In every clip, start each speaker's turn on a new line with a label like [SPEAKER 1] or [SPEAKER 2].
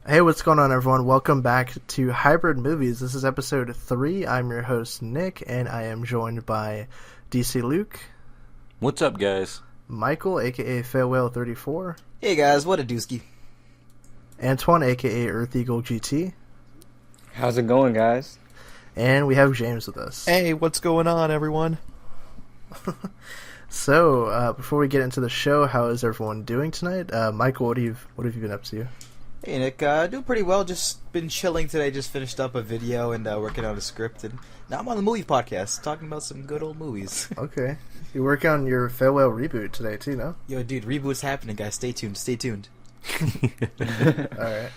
[SPEAKER 1] Hey, what's going on, everyone? Welcome back to Hybrid Movies. This is episode 3. I'm your host, Nick, and I am joined by DC Luke.
[SPEAKER 2] What's up, guys?
[SPEAKER 1] Michael, a.k.a. Failwhale34.
[SPEAKER 3] Hey, guys. What a dooski.
[SPEAKER 1] Antoine, a.k.a. Earth Eagle GT.
[SPEAKER 4] How's it going, guys?
[SPEAKER 1] And we have James with us.
[SPEAKER 5] Hey, what's going on, everyone?
[SPEAKER 1] So, before we get into the show, how is everyone doing tonight? Michael, what have you been up to?
[SPEAKER 3] Hey, Nick. Doing pretty well. Just been chilling today. Just finished up a video and working on a script. And now I'm on the movie podcast talking about some good old movies.
[SPEAKER 1] Okay. You're working on your Farewell Reboot today, too, no?
[SPEAKER 3] Yo, dude, Reboot's happening, guys. Stay tuned. Stay tuned.
[SPEAKER 1] Alright.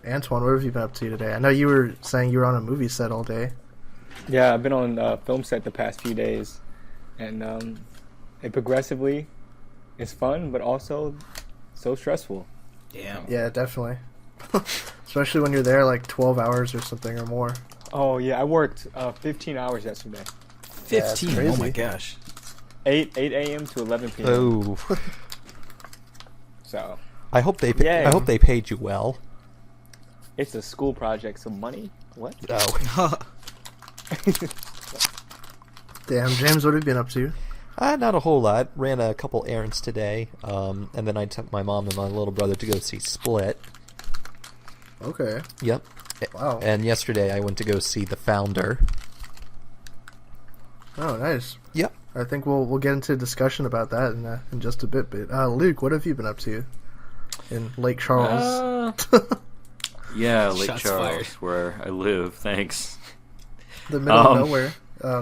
[SPEAKER 1] Antoine, what have you been up to today? I know you were saying you were on a movie set all day.
[SPEAKER 4] Yeah, I've been on film set the past few days, and it progressively is fun, but also so stressful.
[SPEAKER 3] Damn.
[SPEAKER 1] Yeah, definitely. Especially when you're there like 12 hours or something or more.
[SPEAKER 4] Oh yeah, I worked 15 hours yesterday.
[SPEAKER 3] 15?
[SPEAKER 1] Yeah,
[SPEAKER 3] oh my gosh.
[SPEAKER 4] 8 a.m. to 11 p.m.
[SPEAKER 5] Oh,
[SPEAKER 4] So
[SPEAKER 5] I hope they
[SPEAKER 4] Yay.
[SPEAKER 5] I hope they paid you well.
[SPEAKER 4] it's a school project, so money? What?
[SPEAKER 5] Oh,
[SPEAKER 1] Damn, James, what have you been up to?
[SPEAKER 5] not a whole lot. Ran a couple errands today, and then I took my mom and my little brother to go see Split.
[SPEAKER 1] Okay.
[SPEAKER 5] Yep.
[SPEAKER 1] Wow.
[SPEAKER 5] And yesterday I went to go see The Founder.
[SPEAKER 1] Oh, nice.
[SPEAKER 5] Yep.
[SPEAKER 1] I think we'll get into a discussion about that in just a bit. But Luke, what have you been up to in Lake Charles?
[SPEAKER 2] Yeah, Lake
[SPEAKER 3] Shots
[SPEAKER 2] Charles,
[SPEAKER 3] fired.
[SPEAKER 2] where I live. Thanks.
[SPEAKER 1] The middle of nowhere.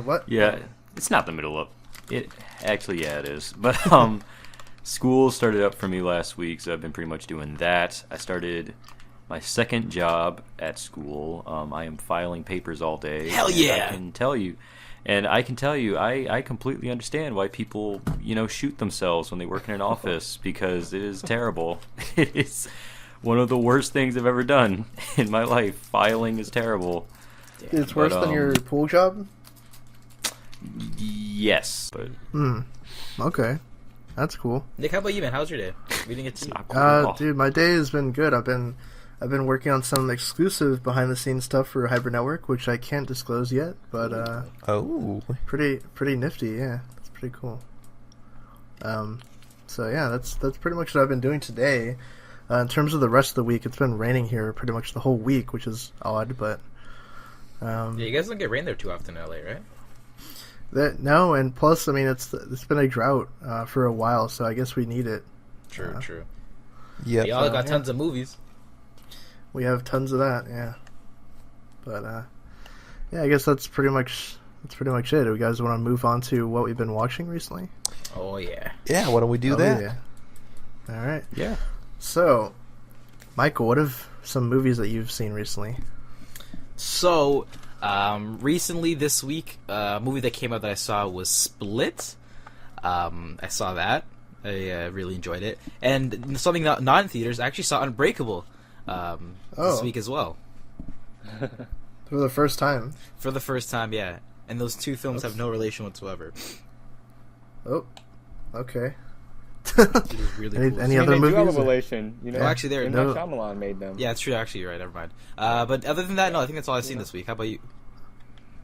[SPEAKER 1] What?
[SPEAKER 2] Yeah, it's not the middle of it. Actually, yeah, it is. But school started up for me last week, so I've been pretty much doing that. I started my second job at school. I am filing papers all day.
[SPEAKER 3] Hell
[SPEAKER 2] and
[SPEAKER 3] yeah!
[SPEAKER 2] I can tell you, I completely understand why people, shoot themselves when they work in an office, because it is terrible. It is one of the worst things I've ever done in my life. Filing is terrible.
[SPEAKER 1] It's worse than your pool job?
[SPEAKER 2] Yes, but
[SPEAKER 1] Okay. That's cool.
[SPEAKER 3] Nick, how about you, man? How's your day? We didn't get to
[SPEAKER 2] not cool at all.
[SPEAKER 1] Dude, my day has been good. I've been working on some exclusive behind the scenes stuff for Hybrid Network, which I can't disclose yet, but
[SPEAKER 5] Oh.
[SPEAKER 1] pretty nifty, yeah. It's pretty cool. So yeah, that's pretty much what I've been doing today. In terms of the rest of the week, it's been raining here pretty much the whole week, which is odd, but
[SPEAKER 3] Yeah, you guys don't get rain there too often in LA, right?
[SPEAKER 1] no, and plus, I mean, it's been a drought for a while, so I guess we need it.
[SPEAKER 3] True, true.
[SPEAKER 5] Yep.
[SPEAKER 3] Y'all got
[SPEAKER 1] yeah.
[SPEAKER 3] tons of movies.
[SPEAKER 1] We have tons of that, yeah. But yeah, I guess that's pretty much it. Do you guys want to move on to what we've been watching recently?
[SPEAKER 3] Oh, yeah.
[SPEAKER 5] Yeah. Why don't we do that?
[SPEAKER 1] Yeah. All right.
[SPEAKER 2] Yeah.
[SPEAKER 1] So, Michael, what have some movies that you've seen recently?
[SPEAKER 3] So, recently this week, a movie that came out that I saw was Split. I saw that. I really enjoyed it. And something not in theaters, I actually saw Unbreakable this week as well.
[SPEAKER 1] For the first time.
[SPEAKER 3] For the first time, yeah. And those two films
[SPEAKER 1] Oops.
[SPEAKER 3] have no relation whatsoever.
[SPEAKER 1] Oh, okay.
[SPEAKER 3] It is really cool.
[SPEAKER 1] Any
[SPEAKER 4] I mean,
[SPEAKER 1] other
[SPEAKER 4] they do have a
[SPEAKER 1] movies?
[SPEAKER 4] relation, you know?
[SPEAKER 3] Well, actually, they're...
[SPEAKER 4] M.
[SPEAKER 1] no.
[SPEAKER 4] Night Shyamalan made them.
[SPEAKER 3] Yeah, it's true. Actually, you're right. Never mind. But other than that, no, I think that's all I've seen this week. How about you?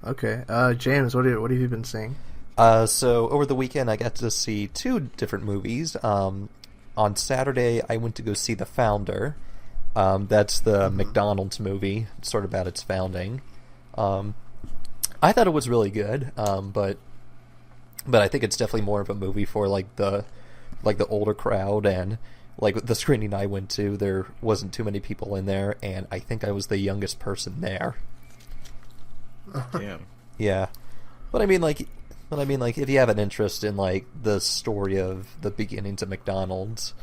[SPEAKER 1] Okay. James, what have you been seeing?
[SPEAKER 5] So over the weekend I got to see two different movies. On Saturday I went to go see The Founder. That's the McDonald's movie, sort of about its founding. I thought it was really good, but I think it's definitely more of a movie for like the older crowd, and like the screening I went to, there wasn't too many people in there, and I think I was the youngest person there.
[SPEAKER 3] Damn.
[SPEAKER 5] Yeah, but I mean, like, if you have an interest in like the story of the beginnings of McDonald's,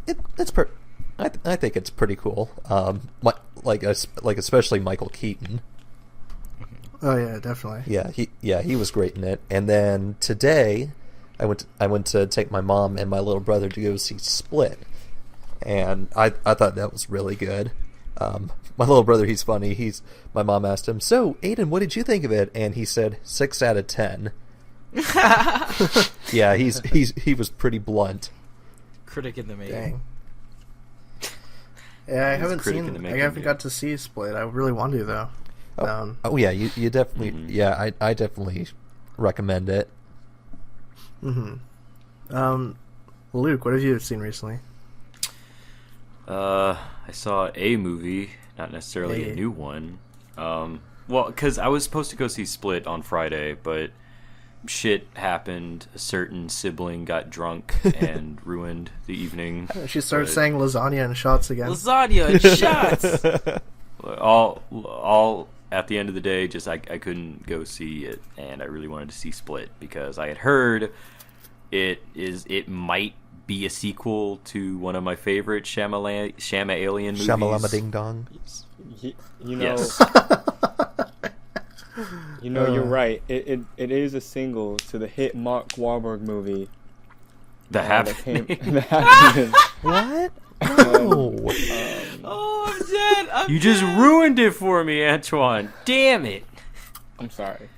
[SPEAKER 5] I think it's pretty cool. Like especially Michael Keaton.
[SPEAKER 1] Oh yeah, definitely.
[SPEAKER 5] Yeah, he was great in it. And then today, I went to take my mom and my little brother to go see Split, and I thought that was really good. My little brother, he's funny. My mom asked him, "So, Aiden, what did you think of it?" And he said 6 out of 10. Yeah, he was pretty blunt.
[SPEAKER 3] Critic in the making.
[SPEAKER 1] Dang. Yeah, I
[SPEAKER 2] He's a
[SPEAKER 1] haven't
[SPEAKER 2] critic in the
[SPEAKER 1] seen. I
[SPEAKER 2] making,
[SPEAKER 1] haven't
[SPEAKER 2] yeah.
[SPEAKER 1] got to see Split. I really want to though.
[SPEAKER 5] Oh yeah, you definitely. Yeah, I definitely recommend it.
[SPEAKER 1] Luke, what have you seen recently?
[SPEAKER 2] I saw a movie, not necessarily a new one. Well, because I was supposed to go see Split on Friday, but shit happened. A certain sibling got drunk and ruined the evening.
[SPEAKER 1] She started
[SPEAKER 2] But
[SPEAKER 1] saying lasagna and shots again.
[SPEAKER 3] Lasagna and shots.
[SPEAKER 2] all at the end of the day, just I couldn't go see it, and I really wanted to see Split because I had heard it might be a sequel to one of my favorite Shyamalan movies.
[SPEAKER 5] Shamalama Ding Dong.
[SPEAKER 4] You know,
[SPEAKER 2] Yes.
[SPEAKER 4] you know, you're right. It is a single to the hit Mark Wahlberg movie.
[SPEAKER 2] The
[SPEAKER 4] that
[SPEAKER 2] Happening.
[SPEAKER 4] The Happening.
[SPEAKER 5] What? No.
[SPEAKER 3] Oh, I'm dead.
[SPEAKER 2] You just ruined it for me, Antoine. Damn it.
[SPEAKER 4] I'm sorry.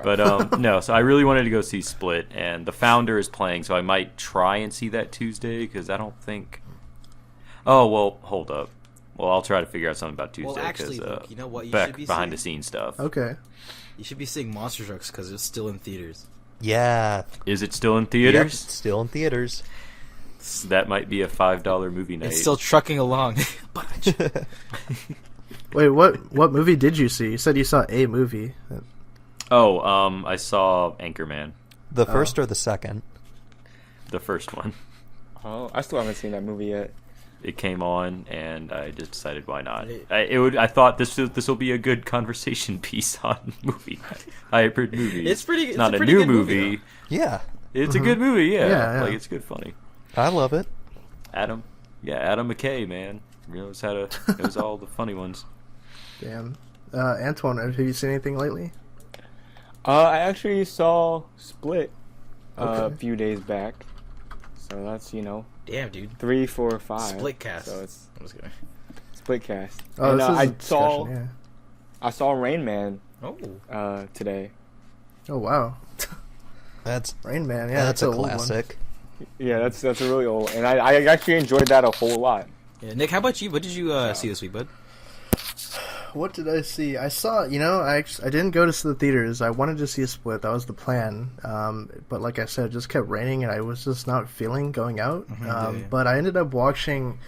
[SPEAKER 2] But no, so I really wanted to go see Split, and The Founder is playing, so I might try and see that Tuesday because I don't think. Oh well, hold up. Well, I'll try to figure out something about Tuesday.
[SPEAKER 3] Well, actually,
[SPEAKER 2] because,
[SPEAKER 3] Luke, you know what? You
[SPEAKER 2] back
[SPEAKER 3] should be
[SPEAKER 2] behind the
[SPEAKER 3] seeing?
[SPEAKER 2] scenes stuff.
[SPEAKER 1] Okay.
[SPEAKER 3] You should be seeing Monster Trucks because it's still in theaters.
[SPEAKER 5] Yeah.
[SPEAKER 2] Is it still in
[SPEAKER 5] Yep,
[SPEAKER 2] theaters?
[SPEAKER 5] it's still in theaters.
[SPEAKER 2] That might be a $5 movie night.
[SPEAKER 3] It's still trucking along.
[SPEAKER 1] Wait, what movie did you see? You said you saw a movie.
[SPEAKER 2] Oh, I saw Anchorman,
[SPEAKER 5] The first or the second?
[SPEAKER 2] the first one.
[SPEAKER 4] Oh, I still haven't seen that movie yet.
[SPEAKER 2] It came on, and I just decided why not.
[SPEAKER 3] Right.
[SPEAKER 2] I thought this will be a good conversation piece on hybrid movies.
[SPEAKER 3] It's pretty.
[SPEAKER 2] It's
[SPEAKER 3] It's
[SPEAKER 2] not
[SPEAKER 3] a
[SPEAKER 2] a
[SPEAKER 3] pretty
[SPEAKER 2] new
[SPEAKER 3] good
[SPEAKER 2] movie.
[SPEAKER 3] though.
[SPEAKER 5] Yeah.
[SPEAKER 2] It's a good movie, yeah.
[SPEAKER 1] Yeah.
[SPEAKER 2] Like it's good, funny.
[SPEAKER 5] I love it.
[SPEAKER 2] Adam McKay, man, knows how to knows all the funny ones.
[SPEAKER 1] Damn. Antoine, have you seen anything lately?
[SPEAKER 4] I actually saw Split a
[SPEAKER 1] Okay.
[SPEAKER 4] few days back. So that's,
[SPEAKER 3] Damn, dude.
[SPEAKER 4] 3, 4, 5.
[SPEAKER 3] Split cast.
[SPEAKER 4] So it's
[SPEAKER 3] I'm just kidding.
[SPEAKER 4] Split cast.
[SPEAKER 1] Oh,
[SPEAKER 4] And,
[SPEAKER 1] this is
[SPEAKER 4] I
[SPEAKER 1] a discussion,
[SPEAKER 4] saw Rain Man
[SPEAKER 3] Oh.
[SPEAKER 4] today.
[SPEAKER 1] yeah. Oh wow.
[SPEAKER 5] That's
[SPEAKER 1] Rain Man, yeah,
[SPEAKER 5] that's
[SPEAKER 1] an
[SPEAKER 5] a
[SPEAKER 1] old one.
[SPEAKER 5] classic.
[SPEAKER 4] Yeah, that's a really old, and I actually enjoyed that a whole lot.
[SPEAKER 3] Yeah, Nick, how about you? What did you see this week, bud?
[SPEAKER 1] What did I see? I saw, I didn't go to the theaters. I wanted to see a Split. That was the plan. But like I said, it just kept raining, and I was just not feeling going out.
[SPEAKER 3] yeah.
[SPEAKER 1] But I ended up watching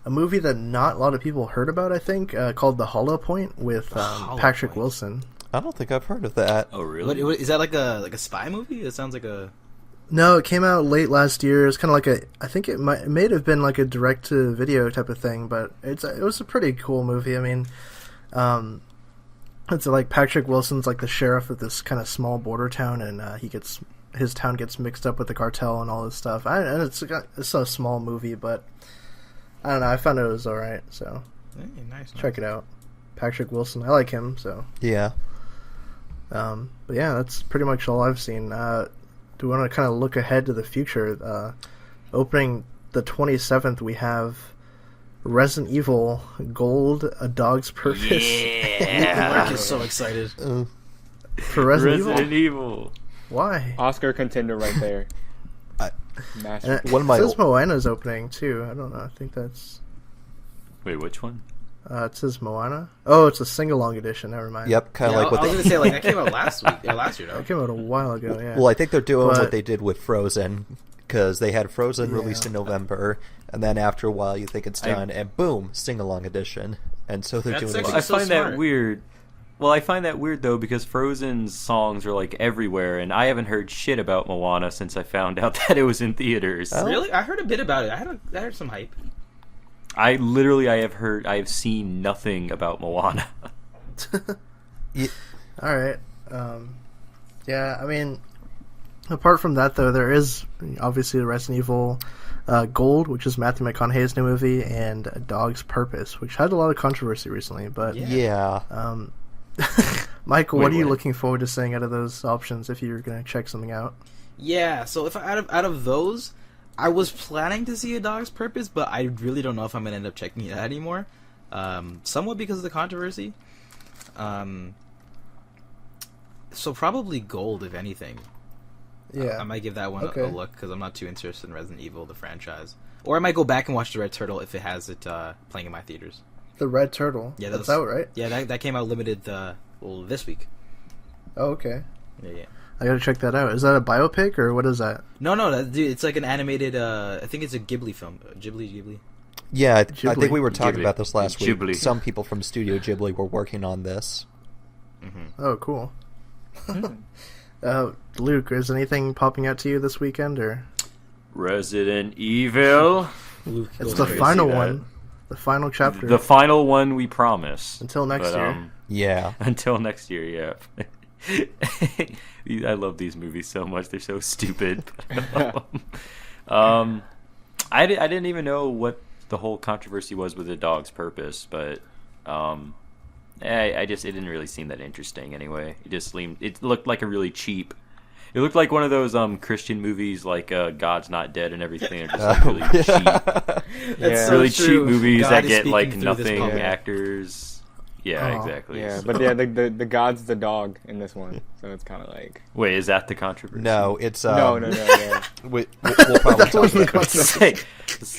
[SPEAKER 1] a movie that not a lot of people heard about, I think, called The Hollow Point with
[SPEAKER 3] Hollow
[SPEAKER 1] Patrick
[SPEAKER 3] Point.
[SPEAKER 1] Wilson.
[SPEAKER 5] I don't think I've heard of that.
[SPEAKER 2] Oh, really?
[SPEAKER 3] What is that like a spy movie? It sounds like a.
[SPEAKER 1] No, it came out late last year. It's kind of like I think it may have been like a direct-to-video type of thing, but it was a pretty cool movie. I mean, it's like Patrick Wilson's like the sheriff of this kind of small border town, and his town gets mixed up with the cartel and all this stuff. And it's a small movie, but I don't know. I found it was all right, so
[SPEAKER 3] Hey, nice.
[SPEAKER 1] check it out. Patrick Wilson, I like him, so.
[SPEAKER 5] Yeah.
[SPEAKER 1] But yeah, that's pretty much all I've seen. Do we want to kind of look ahead to the future? Opening the 27th, we have Resident Evil Gold: A Dog's Purpose.
[SPEAKER 2] Yeah.
[SPEAKER 3] Mark is so excited.
[SPEAKER 1] For Resident Evil?
[SPEAKER 2] Evil.
[SPEAKER 1] Why?
[SPEAKER 4] Oscar contender right there.
[SPEAKER 5] I-
[SPEAKER 4] Master.
[SPEAKER 1] And
[SPEAKER 5] One of my
[SPEAKER 1] it says
[SPEAKER 5] old-
[SPEAKER 1] Moana's opening too. I don't know. I think that's.
[SPEAKER 2] Wait, which one?
[SPEAKER 1] It says Moana. Oh, it's a sing-along edition. Never mind.
[SPEAKER 5] Yep, kind of
[SPEAKER 3] Yeah,
[SPEAKER 5] like what
[SPEAKER 3] I was
[SPEAKER 5] they.
[SPEAKER 3] gonna say like that came out last week. Yeah, last year, though.
[SPEAKER 1] That came out a while ago. Yeah.
[SPEAKER 5] Well, I think they're doing
[SPEAKER 1] But-
[SPEAKER 5] what they did with Frozen, because they had Frozen
[SPEAKER 1] Yeah.
[SPEAKER 5] released in November, and then after a while you think it's done, and boom, sing-along edition. And so they're
[SPEAKER 3] That's
[SPEAKER 5] doing
[SPEAKER 3] actually
[SPEAKER 5] it.
[SPEAKER 2] I
[SPEAKER 3] so
[SPEAKER 2] find
[SPEAKER 3] smart.
[SPEAKER 2] that weird. Well, I find that weird though because Frozen's songs are like everywhere, and I haven't heard shit about Moana since I found out that it was in theaters.
[SPEAKER 5] Oh.
[SPEAKER 3] Really? I heard a bit about it. I heard some hype.
[SPEAKER 2] I have seen nothing about Moana.
[SPEAKER 1] All right. Yeah, I mean, apart from that, though, there is obviously the Resident Evil Gold, which is Matthew McConaughey's new movie, and A Dog's Purpose, which had a lot of controversy recently. But
[SPEAKER 5] Yeah.
[SPEAKER 1] Michael,
[SPEAKER 2] Wait,
[SPEAKER 1] what are you
[SPEAKER 2] what?
[SPEAKER 1] looking forward to seeing out of those options if you're going to check something out?
[SPEAKER 3] Yeah. So if out of those, I was planning to see A Dog's Purpose, but I really don't know if I'm gonna end up checking it out anymore. Somewhat because of the controversy. So probably Gold, if anything.
[SPEAKER 1] Yeah.
[SPEAKER 3] I might give that one
[SPEAKER 1] Okay.
[SPEAKER 3] a look because I'm not too interested in Resident Evil, the franchise. Or I might go back and watch The Red Turtle if it has it playing in my theaters.
[SPEAKER 1] The Red Turtle.
[SPEAKER 3] Yeah,
[SPEAKER 1] that's out, right?
[SPEAKER 3] Yeah, that came out limited this week.
[SPEAKER 1] Oh, okay.
[SPEAKER 3] Yeah.
[SPEAKER 1] I gotta check that out. Is that a biopic or what is that?
[SPEAKER 3] No, dude, it's like an animated. I think it's a Ghibli film. Ghibli.
[SPEAKER 5] Yeah, I
[SPEAKER 1] Ghibli.
[SPEAKER 5] think we were talking
[SPEAKER 2] Ghibli.
[SPEAKER 5] about this last week.
[SPEAKER 2] Ghibli.
[SPEAKER 5] Some people from Studio Ghibli were working on this.
[SPEAKER 1] Oh, cool. Luke, is anything popping out to you this weekend or?
[SPEAKER 2] Resident Evil.
[SPEAKER 3] Luke
[SPEAKER 1] It's
[SPEAKER 3] goes
[SPEAKER 1] the
[SPEAKER 3] crazy.
[SPEAKER 1] final
[SPEAKER 2] that.
[SPEAKER 1] one. The final chapter.
[SPEAKER 2] The final one we promise.
[SPEAKER 1] Until next
[SPEAKER 2] But,
[SPEAKER 1] year.
[SPEAKER 5] Yeah.
[SPEAKER 2] Until next year, yeah. I love these movies so much. They're so stupid. I didn't even know what the whole controversy was with the dog's purpose, but it didn't really seem that interesting anyway. It looked like a really cheap. It looked like one of those Christian movies like God's Not Dead and everything. They're just like really cheap,
[SPEAKER 4] Yeah.
[SPEAKER 3] so
[SPEAKER 2] really
[SPEAKER 3] true.
[SPEAKER 2] cheap movies
[SPEAKER 3] God
[SPEAKER 2] that
[SPEAKER 3] is
[SPEAKER 2] get
[SPEAKER 3] speaking
[SPEAKER 2] like
[SPEAKER 3] through this
[SPEAKER 2] nothing
[SPEAKER 3] puppet.
[SPEAKER 2] actors. Yeah,
[SPEAKER 1] Oh.
[SPEAKER 2] exactly.
[SPEAKER 4] Yeah,
[SPEAKER 2] So-
[SPEAKER 4] but yeah, the god's the dog in this one, so it's kind of like
[SPEAKER 2] Wait, is that the controversy?
[SPEAKER 5] No, it's
[SPEAKER 4] no. Yeah.
[SPEAKER 5] We'll probably talk about it.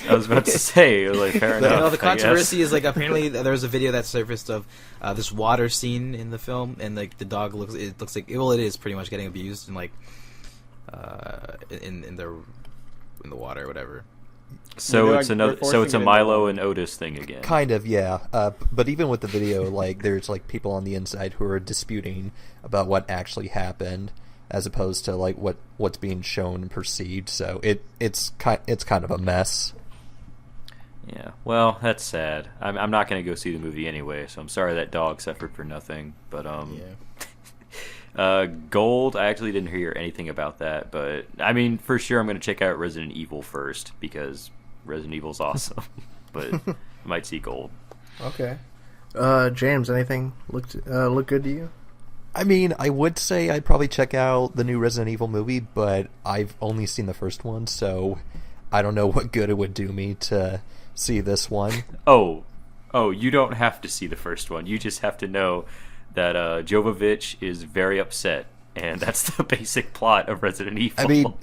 [SPEAKER 2] I was about to say, like, fair enough.
[SPEAKER 3] No, the
[SPEAKER 2] I guess.
[SPEAKER 3] controversy is like apparently there was a video that surfaced of this water scene in the film, and like the dog looks like it is pretty much getting abused and like in the water or whatever.
[SPEAKER 2] So
[SPEAKER 4] They're
[SPEAKER 2] it's
[SPEAKER 4] like-
[SPEAKER 2] another.
[SPEAKER 4] they're
[SPEAKER 2] So it's a
[SPEAKER 4] forcing it
[SPEAKER 2] Milo
[SPEAKER 4] into-
[SPEAKER 2] and Otis thing again.
[SPEAKER 5] Kind of, yeah. But even with the video, like, there's like people on the inside who are disputing about what actually happened, as opposed to like what's being shown and perceived. So it's kind of a mess.
[SPEAKER 2] Yeah. Well, that's sad. I'm not going to go see the movie anyway, so I'm sorry that dog suffered for nothing. But Gold, I actually didn't hear anything about that, but I mean, for sure, I'm going to check out Resident Evil first because Resident Evil's awesome. But I might see Gold.
[SPEAKER 1] Okay. James, anything look good to you?
[SPEAKER 5] I mean, I would say I'd probably check out the new Resident Evil movie, but I've only seen the first one, so I don't know what good it would do me to see this one.
[SPEAKER 2] Oh, you don't have to see the first one. You just have to know that Jovovich is very upset, and that's the basic plot of Resident Evil.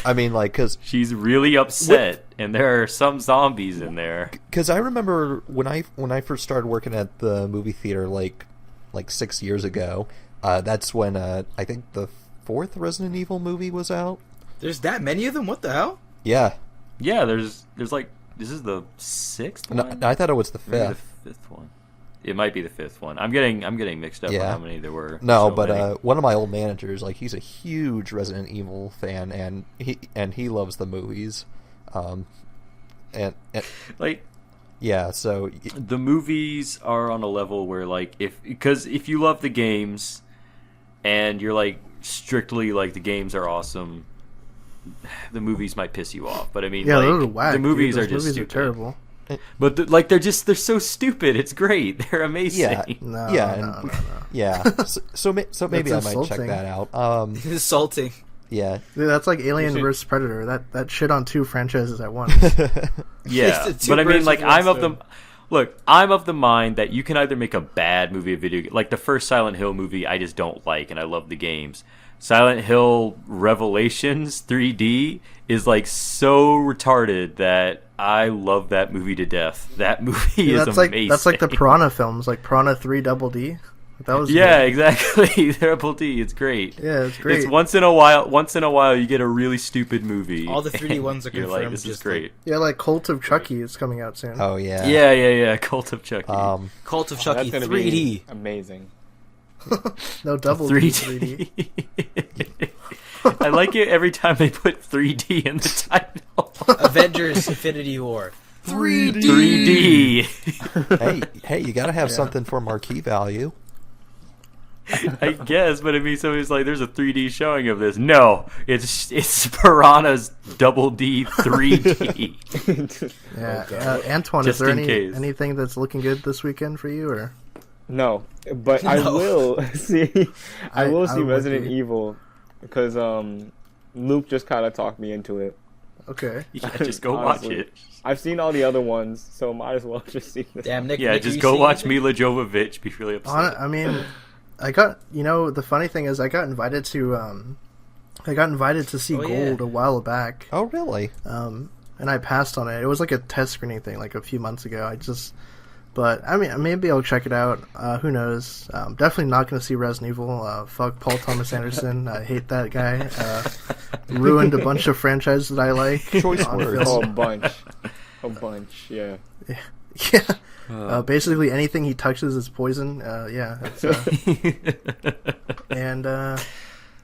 [SPEAKER 5] I mean, like,
[SPEAKER 2] she's really upset, and there are some zombies in there.
[SPEAKER 5] because I remember when I first started working at the movie theater, like 6 years ago. That's when I think the 4th Resident Evil movie was out.
[SPEAKER 3] There's that many of them. What the hell?
[SPEAKER 5] Yeah,
[SPEAKER 2] Yeah, there's like, this is the 6th
[SPEAKER 5] no,
[SPEAKER 2] one?
[SPEAKER 5] I thought it was the
[SPEAKER 2] Maybe
[SPEAKER 5] 5th.
[SPEAKER 2] the 5th one. It might be the 5th one. I'm getting mixed up on
[SPEAKER 5] Yeah.
[SPEAKER 2] how many there were.
[SPEAKER 5] No,
[SPEAKER 2] So
[SPEAKER 5] but
[SPEAKER 2] many.
[SPEAKER 5] one of my old managers, like, he's a huge Resident Evil fan, and he loves the movies. And
[SPEAKER 2] like,
[SPEAKER 5] yeah, so
[SPEAKER 2] the movies are on a level where, like, because if you love the games and you're like strictly like the games are awesome, the movies might piss you off. But I mean,
[SPEAKER 1] Yeah,
[SPEAKER 2] like,
[SPEAKER 1] those are whack.
[SPEAKER 2] the movies
[SPEAKER 1] dude.
[SPEAKER 2] are
[SPEAKER 1] Those
[SPEAKER 2] just
[SPEAKER 1] movies
[SPEAKER 2] stupid.
[SPEAKER 1] are terrible.
[SPEAKER 2] But they're so stupid. It's great. They're amazing.
[SPEAKER 5] yeah,
[SPEAKER 1] No,
[SPEAKER 5] yeah,
[SPEAKER 1] no,
[SPEAKER 5] and,
[SPEAKER 1] no.
[SPEAKER 5] yeah. So maybe I might check
[SPEAKER 1] insulting.
[SPEAKER 5] that out.
[SPEAKER 3] Insulting.
[SPEAKER 5] Yeah.
[SPEAKER 1] Dude, that's like Alien
[SPEAKER 4] You should-
[SPEAKER 1] vs Predator. That shit on 2 franchises at once.
[SPEAKER 2] Yeah,
[SPEAKER 3] It's the
[SPEAKER 2] but I mean,
[SPEAKER 3] two
[SPEAKER 2] like,
[SPEAKER 3] versions
[SPEAKER 2] I'm of the mind that you can either make a bad movie, a video, like the first Silent Hill movie, I just don't like, and I love the games. Silent Hill Revelations 3D is like so retarded that I love that movie to death. That movie
[SPEAKER 1] Dude,
[SPEAKER 2] is
[SPEAKER 1] that's
[SPEAKER 2] amazing.
[SPEAKER 1] that's like the Piranha films, like Piranha 3 Double D. That was
[SPEAKER 2] yeah,
[SPEAKER 1] good.
[SPEAKER 2] exactly. Triple D. It's great.
[SPEAKER 1] Yeah, it's great.
[SPEAKER 2] It's once in a while you get a really stupid movie.
[SPEAKER 3] All the 3D
[SPEAKER 2] and
[SPEAKER 3] ones are
[SPEAKER 2] you're
[SPEAKER 3] confirmed.
[SPEAKER 2] like, this is
[SPEAKER 3] just
[SPEAKER 2] great.
[SPEAKER 1] Yeah, like Cult of Chucky is coming out soon.
[SPEAKER 5] Oh yeah.
[SPEAKER 2] Yeah. Cult of Chucky.
[SPEAKER 3] Cult of
[SPEAKER 4] Oh,
[SPEAKER 3] Chucky
[SPEAKER 4] that's gonna
[SPEAKER 3] 3D.
[SPEAKER 4] be amazing.
[SPEAKER 1] No, Double D 3D.
[SPEAKER 2] 3D. I like it every time they put 3D in the title.
[SPEAKER 3] Avengers Infinity War.
[SPEAKER 2] 3D.
[SPEAKER 5] Hey, you gotta have something for marquee value.
[SPEAKER 2] I guess, but I mean, somebody's like, "There's a 3D showing of this." No, it's Piranha's Double D 3D.
[SPEAKER 1] Yeah, Antoine,
[SPEAKER 2] Just
[SPEAKER 1] is there
[SPEAKER 2] in case.
[SPEAKER 1] anything that's looking good this weekend for you, or?
[SPEAKER 4] No, but I
[SPEAKER 3] No.
[SPEAKER 4] will see. I will
[SPEAKER 1] I
[SPEAKER 4] see
[SPEAKER 1] would
[SPEAKER 4] Resident
[SPEAKER 1] be.
[SPEAKER 4] Evil because Luke just kind of talked me into it.
[SPEAKER 1] Okay.
[SPEAKER 2] Yeah, just go watch
[SPEAKER 4] Honestly.
[SPEAKER 2] it.
[SPEAKER 4] I've seen all the other ones, so might as well just see this.
[SPEAKER 3] Damn, Nick.
[SPEAKER 2] Yeah,
[SPEAKER 3] Nick,
[SPEAKER 2] just
[SPEAKER 3] you
[SPEAKER 2] go
[SPEAKER 3] seen
[SPEAKER 2] watch
[SPEAKER 3] it?
[SPEAKER 2] Mila Jovovich. Be really upset.
[SPEAKER 1] I mean, I got, the funny thing is I got invited to I got invited to see
[SPEAKER 3] Oh,
[SPEAKER 1] Gold
[SPEAKER 3] yeah.
[SPEAKER 1] a while back.
[SPEAKER 5] Oh, really?
[SPEAKER 1] And I passed on it. It was like a test screening thing, like a few months ago. But I mean, maybe I'll check it out. Who knows? Definitely not going to see Resident Evil. Fuck Paul Thomas Anderson. I hate that guy. Ruined a bunch of franchises that I like.
[SPEAKER 5] Choice
[SPEAKER 1] on
[SPEAKER 5] words.
[SPEAKER 1] film.
[SPEAKER 4] Oh, a bunch, yeah.
[SPEAKER 1] Yeah. Basically anything he touches is poison. Yeah. And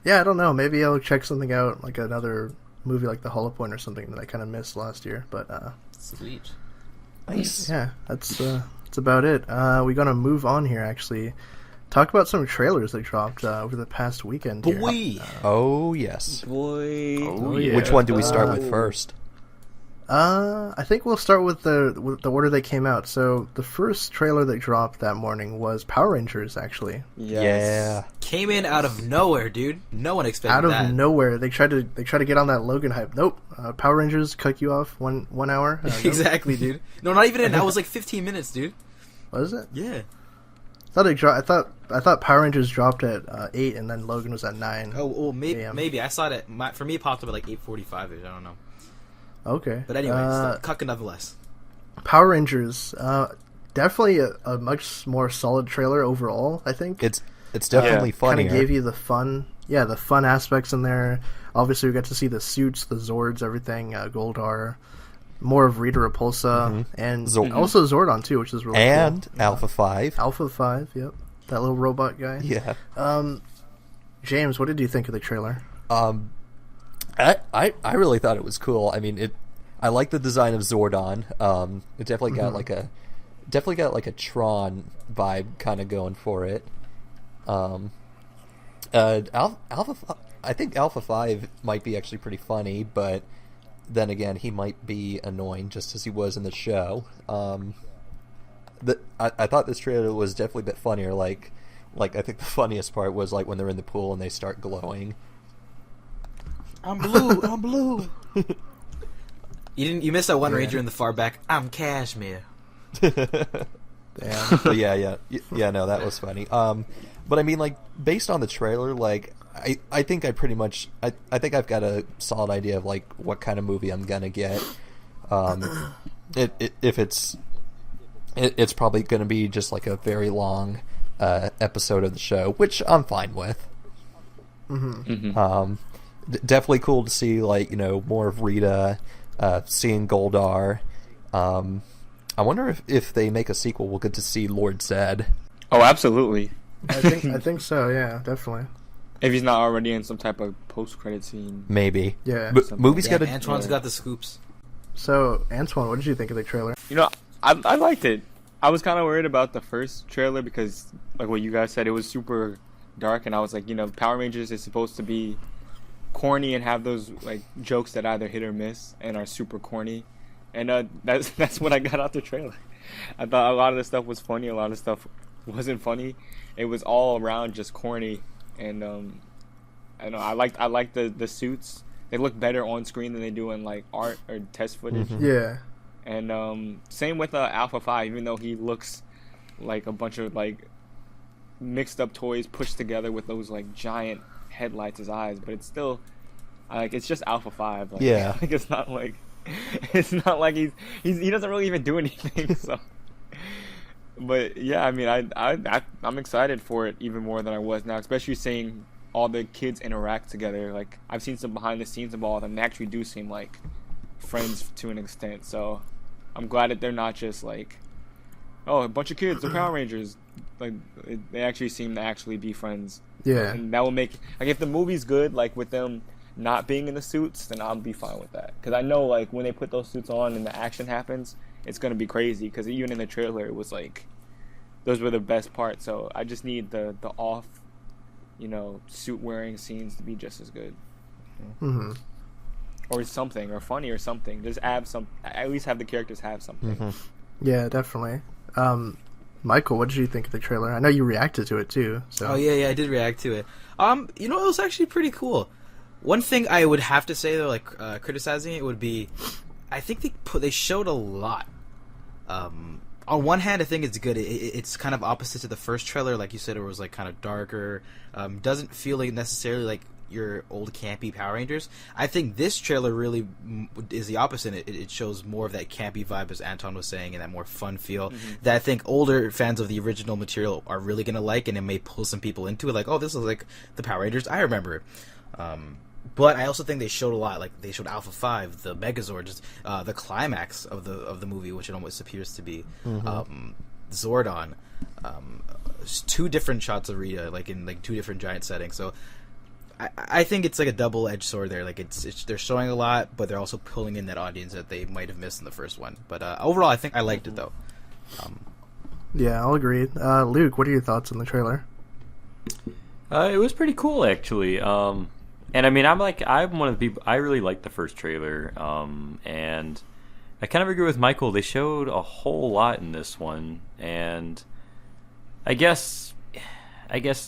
[SPEAKER 1] yeah, I don't know. Maybe I'll check something out, like another movie like The Hollow Point or something that I kind of missed last year. But
[SPEAKER 3] Sweet.
[SPEAKER 5] Nice.
[SPEAKER 1] yeah, that's about it. We're gonna move on here. Actually, talk about some trailers that dropped over the past weekend. Here.
[SPEAKER 3] Boy.
[SPEAKER 5] Oh, yes.
[SPEAKER 4] Boy.
[SPEAKER 2] Oh, yeah.
[SPEAKER 5] Which one do we start with first?
[SPEAKER 1] I think we'll start with the order they came out. So the first trailer that dropped that morning was Power Rangers. Actually,
[SPEAKER 4] Yes.
[SPEAKER 5] Yeah.
[SPEAKER 3] Came in out of nowhere, dude. No one expected
[SPEAKER 1] out of
[SPEAKER 3] that.
[SPEAKER 1] nowhere, they tried to get on that Logan hype. Nope, Power Rangers cut you off 1 hour. Nope.
[SPEAKER 3] Exactly, dude. No, not even in. That was like 15 minutes, dude.
[SPEAKER 1] Was it?
[SPEAKER 3] Yeah.
[SPEAKER 1] I thought Power Rangers dropped at 8, and then Logan was at 9.
[SPEAKER 3] Oh, maybe.
[SPEAKER 1] AM.
[SPEAKER 3] Maybe I saw it. For me, it popped up at like 8:45. I don't know.
[SPEAKER 1] Okay.
[SPEAKER 3] But anyway, still, cuck nonetheless.
[SPEAKER 1] Power Rangers, definitely a much more solid trailer overall. I think
[SPEAKER 5] It's definitely
[SPEAKER 1] kind
[SPEAKER 5] funnier.
[SPEAKER 1] of gave you the fun aspects in there. Obviously, we got to see the suits, the Zords, everything. Goldar, more of Rita Repulsa, and also Zordon too, which is really
[SPEAKER 5] and
[SPEAKER 1] cool.
[SPEAKER 5] Alpha 5.
[SPEAKER 1] Alpha 5. Yep, that little robot guy.
[SPEAKER 5] Yeah.
[SPEAKER 1] James, what did you think of the trailer?
[SPEAKER 5] I really thought it was cool. I mean, I like the design of Zordon. It definitely got like a Tron vibe kind of going for it. I think Alpha 5 might be actually pretty funny, but then again, he might be annoying just as he was in the show. I thought this trailer was definitely a bit funnier. Like I think the funniest part was like when they're in the pool and they start glowing.
[SPEAKER 3] I'm blue. I'm blue. You missed that one ranger in the far back. I'm Cashmere.
[SPEAKER 1] Damn.
[SPEAKER 5] But yeah, no, that was funny. But I mean, like, based on the trailer, like, I think I pretty much, I think I've got a solid idea of, like, what kind of movie I'm gonna get. It's probably gonna be just, like, a very long episode of the show, which I'm fine with. Definitely cool to see, like, more of Rita, seeing Goldar. I wonder if they make a sequel, we'll get to see Lord Zed.
[SPEAKER 4] Oh, absolutely.
[SPEAKER 1] I think so. Yeah, definitely.
[SPEAKER 4] If he's not already in some type of post-credit scene.
[SPEAKER 5] Maybe.
[SPEAKER 1] Yeah.
[SPEAKER 5] But movies
[SPEAKER 3] Yeah,
[SPEAKER 5] got to.
[SPEAKER 3] Antoine's got the scoops.
[SPEAKER 1] So, Antoine, what did you think of the trailer?
[SPEAKER 4] I liked it. I was kind of worried about the first trailer because, like what you guys said, it was super dark, and I was like, Power Rangers is supposed to be corny and have those like jokes that either hit or miss and are super corny, and that's what I got out the trailer. I thought a lot of the stuff was funny, a lot of stuff wasn't funny. It was all around just corny, and I know I liked the suits. They look better on screen than they do in like art or test footage.
[SPEAKER 1] Yeah.
[SPEAKER 4] And same with Alpha 5, even though he looks like a bunch of like mixed up toys pushed together with those like giant headlights as eyes, but it's still like it's just Alpha 5. Like,
[SPEAKER 5] Yeah.
[SPEAKER 4] like it's not like he doesn't really even do anything. So, but yeah, I mean, I'm excited for it even more than I was now, especially seeing all the kids interact together. Like I've seen some behind the scenes of all of them. They actually do seem like friends to an extent. So I'm glad that they're not just like, oh, a bunch of kids, they're Power Rangers. Like they actually seem to actually be friends.
[SPEAKER 1] Yeah.
[SPEAKER 4] And that will make, like, if the movie's good, like with them not being in the suits, then I'll be fine with that. Because I know, like, when they put those suits on and the action happens, it's gonna be crazy. Because even in the trailer, it was like those were the best parts. So I just need the off, suit wearing scenes to be just as good.
[SPEAKER 1] Mm-hmm.
[SPEAKER 4] Or something, or funny, or something. Just add some. At least have the characters have something.
[SPEAKER 1] Yeah, definitely. Michael, what did you think of the trailer? I know you reacted to it too. So.
[SPEAKER 3] Oh yeah, I did react to it. It was actually pretty cool. One thing I would have to say though, like criticizing it, would be, I think they showed a lot. On one hand, I think it's good. It's kind of opposite to the first trailer, like you said, it was like kind of darker. Doesn't feel like necessarily like your old campy Power Rangers. I think this trailer really is the opposite. It shows more of that campy vibe, as Anton was saying, and that more fun feel that I think older fans of the original material are really going to like, and it may pull some people into it, like, oh, this is like the Power Rangers I remember. But I also think they showed a lot. Like, they showed Alpha 5, the Megazord, just the climax of the movie, which it almost appears to be. Zordon. Two different shots of Rita, like in like two different giant settings. So I think it's like a double-edged sword there. Like it's they're showing a lot, but they're also pulling in that audience that they might have missed in the first one. But overall, I think I liked it though.
[SPEAKER 1] Yeah, I'll agree. Luke, what are your thoughts on the trailer?
[SPEAKER 2] It was pretty cool, actually. And I mean, I'm one of the people. I really liked the first trailer, and I kind of agree with Michael. They showed a whole lot in this one, and I guess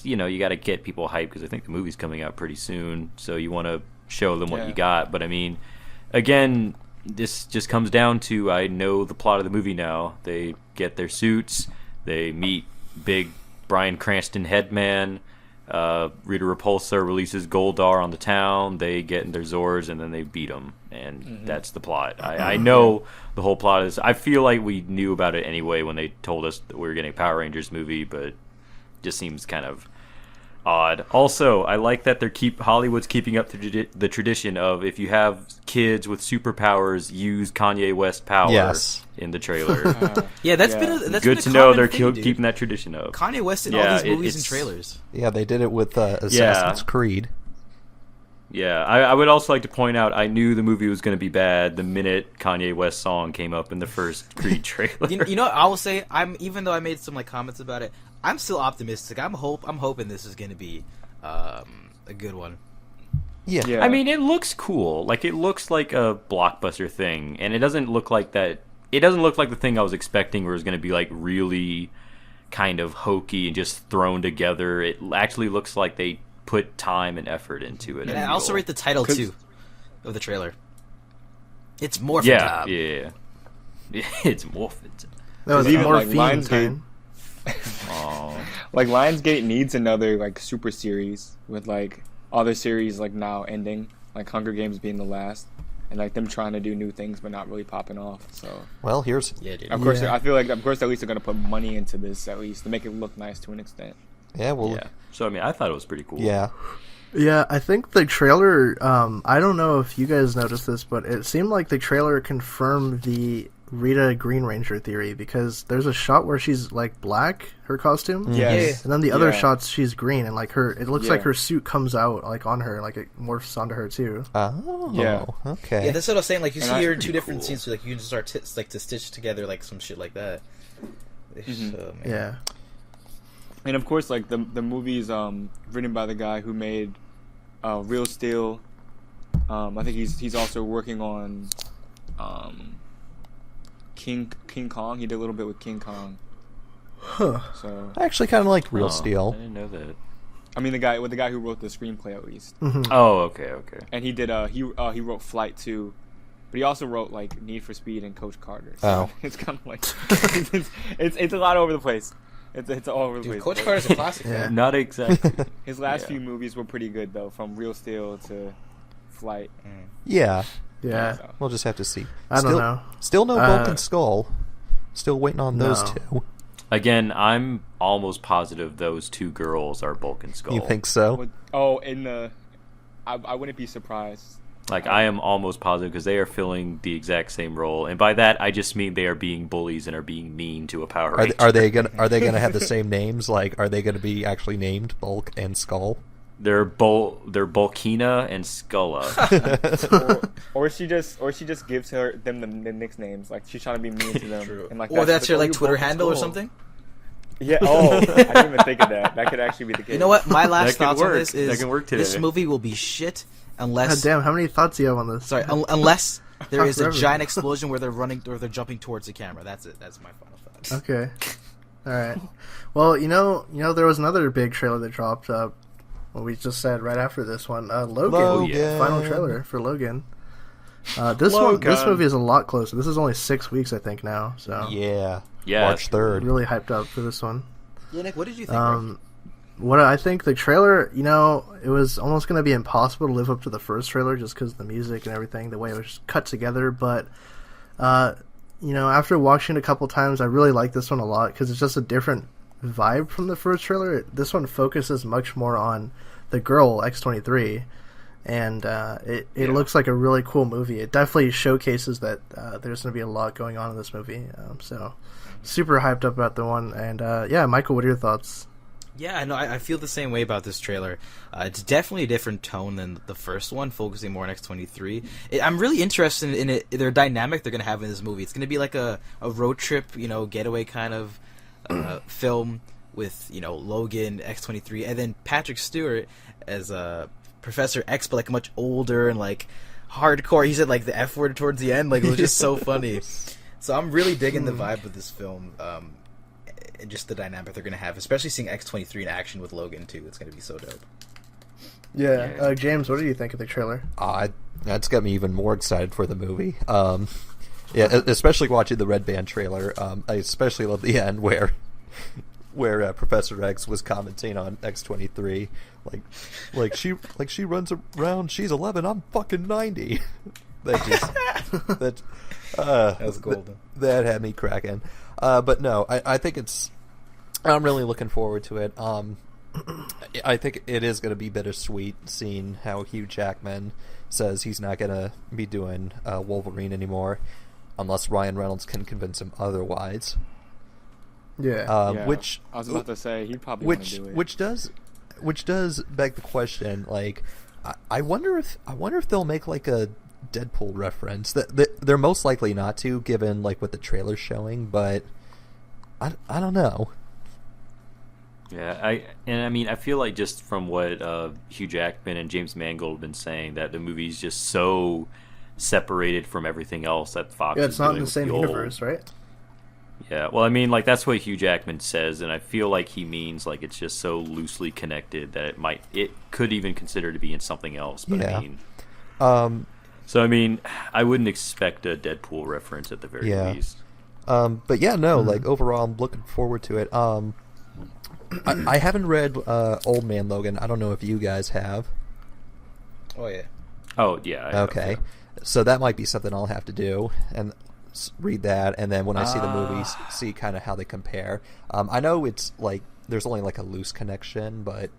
[SPEAKER 2] you know, you got to get people hyped because I think the movie's coming out pretty soon, so you want to show them what you got. But I mean, again, this just comes down to, I know the plot of the movie now. They get their suits, they meet big Bryan Cranston Headman. Rita Repulsa releases Goldar on the town. They get in their Zords and then they beat them, and that's the plot. I know the whole plot is. I feel like we knew about it anyway when they told us that we were getting a Power Rangers movie, but it just seems kind of odd. Also, I like that Hollywood's keeping up the tradition of, if you have kids with superpowers, use Kanye West power in the trailer.
[SPEAKER 3] That's
[SPEAKER 2] good
[SPEAKER 3] been
[SPEAKER 2] to know they're
[SPEAKER 3] thing,
[SPEAKER 2] keeping that tradition up.
[SPEAKER 3] Kanye West in all these movies and trailers.
[SPEAKER 5] Yeah, they did it with Assassin's Creed.
[SPEAKER 2] Yeah, I would also like to point out, I knew the movie was going to be bad the minute Kanye West song came up in the first Creed trailer.
[SPEAKER 3] You know what I will say? Even though I made some like comments about it, I'm still optimistic. I'm hoping this is going to be a good one.
[SPEAKER 5] Yeah.
[SPEAKER 2] I mean, it looks cool. Like, it looks like a blockbuster thing, and it doesn't look like that. It doesn't look like the thing I was expecting, where it's going to be like really kind of hokey and just thrown together. It actually looks like they put time and effort into it.
[SPEAKER 3] And I also rate the title too of the trailer. It's Morphin' Time.
[SPEAKER 2] Yeah. It's Morphin' Time.
[SPEAKER 1] That was
[SPEAKER 4] even
[SPEAKER 1] Morphine
[SPEAKER 4] like Lionsgate.
[SPEAKER 1] time.
[SPEAKER 4] Like, Lionsgate needs another like super series with like other series like now ending, like Hunger Games being the last, and like them trying to do new things but not really popping off. So
[SPEAKER 5] well, here's
[SPEAKER 4] of course I feel like at least they're gonna put money into this, at least to make it look nice to an extent.
[SPEAKER 2] So I mean, I thought it was pretty cool.
[SPEAKER 1] Yeah, I think the trailer, I don't know if you guys noticed this, but it seemed like the trailer confirmed the Rita Green Ranger theory, because there's a shot where she's like black, her costume,
[SPEAKER 4] Yes.
[SPEAKER 1] and then the other shots she's green, and like it looks like her suit comes out like on her, like it morphs onto her too.
[SPEAKER 5] Okay.
[SPEAKER 3] Yeah, that's what I was saying. Like, you see her in two
[SPEAKER 2] pretty
[SPEAKER 3] different
[SPEAKER 2] cool.
[SPEAKER 3] scenes, so, like, you can start to stitch together like some shit like that. So, man.
[SPEAKER 1] Yeah.
[SPEAKER 4] And of course, like the movie's written by the guy who made Real Steel. I think he's also working on King Kong. He did a little bit with King Kong.
[SPEAKER 1] Huh.
[SPEAKER 4] So
[SPEAKER 5] I actually kind of liked Real Steel.
[SPEAKER 2] I didn't know that.
[SPEAKER 4] I mean, the guy who wrote the screenplay at least.
[SPEAKER 2] Oh, okay.
[SPEAKER 4] And he did he wrote Flight 2, but he also wrote like Need for Speed and Coach Carter.
[SPEAKER 5] So
[SPEAKER 4] it's kind of like it's a lot over the place. It's all over the place.
[SPEAKER 3] Coach Carter's a classic.
[SPEAKER 1] Yeah.
[SPEAKER 2] Not exactly.
[SPEAKER 4] His last few movies were pretty good though, from Real Steel to Flight.
[SPEAKER 1] Yeah.
[SPEAKER 4] So.
[SPEAKER 5] We'll just have to see.
[SPEAKER 1] I don't know.
[SPEAKER 5] Still no Bulk and Skull. Still waiting on those two.
[SPEAKER 2] Again, I'm almost positive those two girls are Bulk and Skull.
[SPEAKER 5] You think so?
[SPEAKER 4] I wouldn't be surprised.
[SPEAKER 2] Like, I am almost positive, because they are filling the exact same role, and by that I just mean they are being bullies and are being mean to a Power Ranger.
[SPEAKER 5] Are they gonna have the same names? Like, are they gonna be actually named Bulk and Skull?
[SPEAKER 2] They're Bulkina and Skulla.
[SPEAKER 4] or she just gives them the nicknames. Like, she's trying to be mean to them.
[SPEAKER 3] True.
[SPEAKER 4] And like,
[SPEAKER 3] Or that's her
[SPEAKER 4] like,
[SPEAKER 3] like
[SPEAKER 4] oh,
[SPEAKER 3] Twitter
[SPEAKER 4] Bulk and
[SPEAKER 3] handle or
[SPEAKER 4] Skull.
[SPEAKER 3] something.
[SPEAKER 4] Yeah. Oh, I didn't even think of that. That could actually be the case.
[SPEAKER 3] You know what? My last
[SPEAKER 2] That could
[SPEAKER 3] thoughts on
[SPEAKER 2] work.
[SPEAKER 3] this is
[SPEAKER 2] That can work today.
[SPEAKER 3] this movie will be shit
[SPEAKER 1] God
[SPEAKER 3] unless
[SPEAKER 1] damn, how many thoughts do you have on this?
[SPEAKER 3] sorry unless there is a
[SPEAKER 1] Forever.
[SPEAKER 3] giant explosion where they're running or they're jumping towards the camera. That's it. That's my final thoughts.
[SPEAKER 1] Okay. All right. Well, you know, there was another big trailer that dropped. What we just said right after this one, Logan. Final trailer for Logan. This movie is a lot closer. This is only 6 weeks, I think, now. So
[SPEAKER 2] Yeah.
[SPEAKER 5] March 3rd.
[SPEAKER 1] really hyped up for this one.
[SPEAKER 3] Yeah, Nick, what did you think? Bro?
[SPEAKER 1] What I think the trailer, it was almost going to be impossible to live up to the first trailer just because of the music and everything, the way it was cut together. But, after watching it a couple times, I really like this one a lot because it's just a different vibe from the first trailer. This one focuses much more on the girl, X-23, and it looks like a really cool movie. It definitely showcases that there's going to be a lot going on in this movie. So, super hyped up about the one. And, Michael, what are your thoughts?
[SPEAKER 3] Yeah, no, I feel the same way about this trailer. It's definitely a different tone than the first one, focusing more on X-23. I'm really interested in it, their dynamic they're going to have in this movie. It's going to be like a road trip, getaway kind of film with, Logan, X-23, and then Patrick Stewart as Professor X, but like much older and like hardcore. He said like the F word towards the end, like it was just so funny. So I'm really digging the vibe of this film. And just the dynamic they're going to have, especially seeing X-23 in action with Logan, too. It's going to be so dope.
[SPEAKER 1] Yeah. James, what do you think of the trailer?
[SPEAKER 5] That's got me even more excited for the movie. Especially watching the Red Band trailer. I especially love the end where Professor X was commenting on X-23. Like she runs around, she's 11, I'm fucking 90. That
[SPEAKER 3] was golden.
[SPEAKER 5] That had me cracking. But no, I think I'm really looking forward to it. I think it is going to be bittersweet seeing how Hugh Jackman says he's not going to be doing Wolverine anymore unless Ryan Reynolds can convince him otherwise.
[SPEAKER 1] Yeah.
[SPEAKER 5] Which
[SPEAKER 4] I was about to say he probably want to do it.
[SPEAKER 5] Which does beg the question. Like, I wonder if they'll make like a Deadpool reference. They're most likely not to, given like what the trailer's showing, but I don't know.
[SPEAKER 2] Yeah, I feel like just from what Hugh Jackman and James Mangold have been saying, that the movie's just so separated from everything else that Fox is
[SPEAKER 1] it's not
[SPEAKER 2] doing
[SPEAKER 1] in the
[SPEAKER 2] with
[SPEAKER 1] same
[SPEAKER 2] old.
[SPEAKER 1] universe, right?
[SPEAKER 2] Yeah, well, like that's what Hugh Jackman says, and I feel like he means like it's just so loosely connected that it could even consider to be in something else. But I wouldn't expect a Deadpool reference at the very least.
[SPEAKER 5] But yeah, no, like overall, I'm looking forward to it. I haven't read Old Man Logan. I don't know if you guys have.
[SPEAKER 3] Oh yeah.
[SPEAKER 2] Oh yeah. I have,
[SPEAKER 5] okay,
[SPEAKER 2] yeah.
[SPEAKER 5] So that might be something I'll have to do and read that, and then when I see the movies, see kind of how they compare. I know it's like there's only like a loose connection, but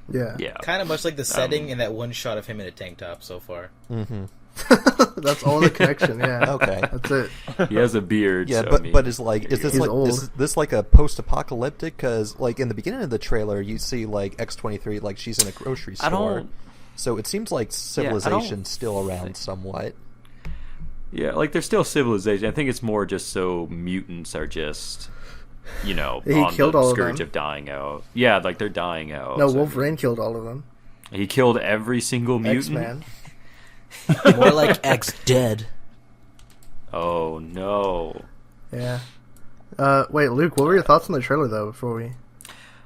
[SPEAKER 1] yeah,
[SPEAKER 3] kind of much like the setting in that one shot of him in a tank top so far.
[SPEAKER 5] Mm-hmm.
[SPEAKER 1] That's all the connection. Yeah.
[SPEAKER 5] Okay.
[SPEAKER 1] That's it.
[SPEAKER 2] He has a beard.
[SPEAKER 5] Yeah,
[SPEAKER 2] so,
[SPEAKER 5] but is this like a post-apocalyptic? Because like in the beginning of the trailer, you see like X-23, like she's in a grocery store. So it seems like civilization's still around somewhat.
[SPEAKER 2] Yeah, like there's still civilization. I think it's more just so mutants are just, on the scourge of dying out. Yeah, like they're dying out.
[SPEAKER 1] No, Wolverine killed all of them.
[SPEAKER 2] He killed every single mutant.
[SPEAKER 1] X-Man.
[SPEAKER 3] More like X-Dead.
[SPEAKER 2] Oh no.
[SPEAKER 1] Yeah. Wait, Luke, what were your thoughts on the trailer though? Before we,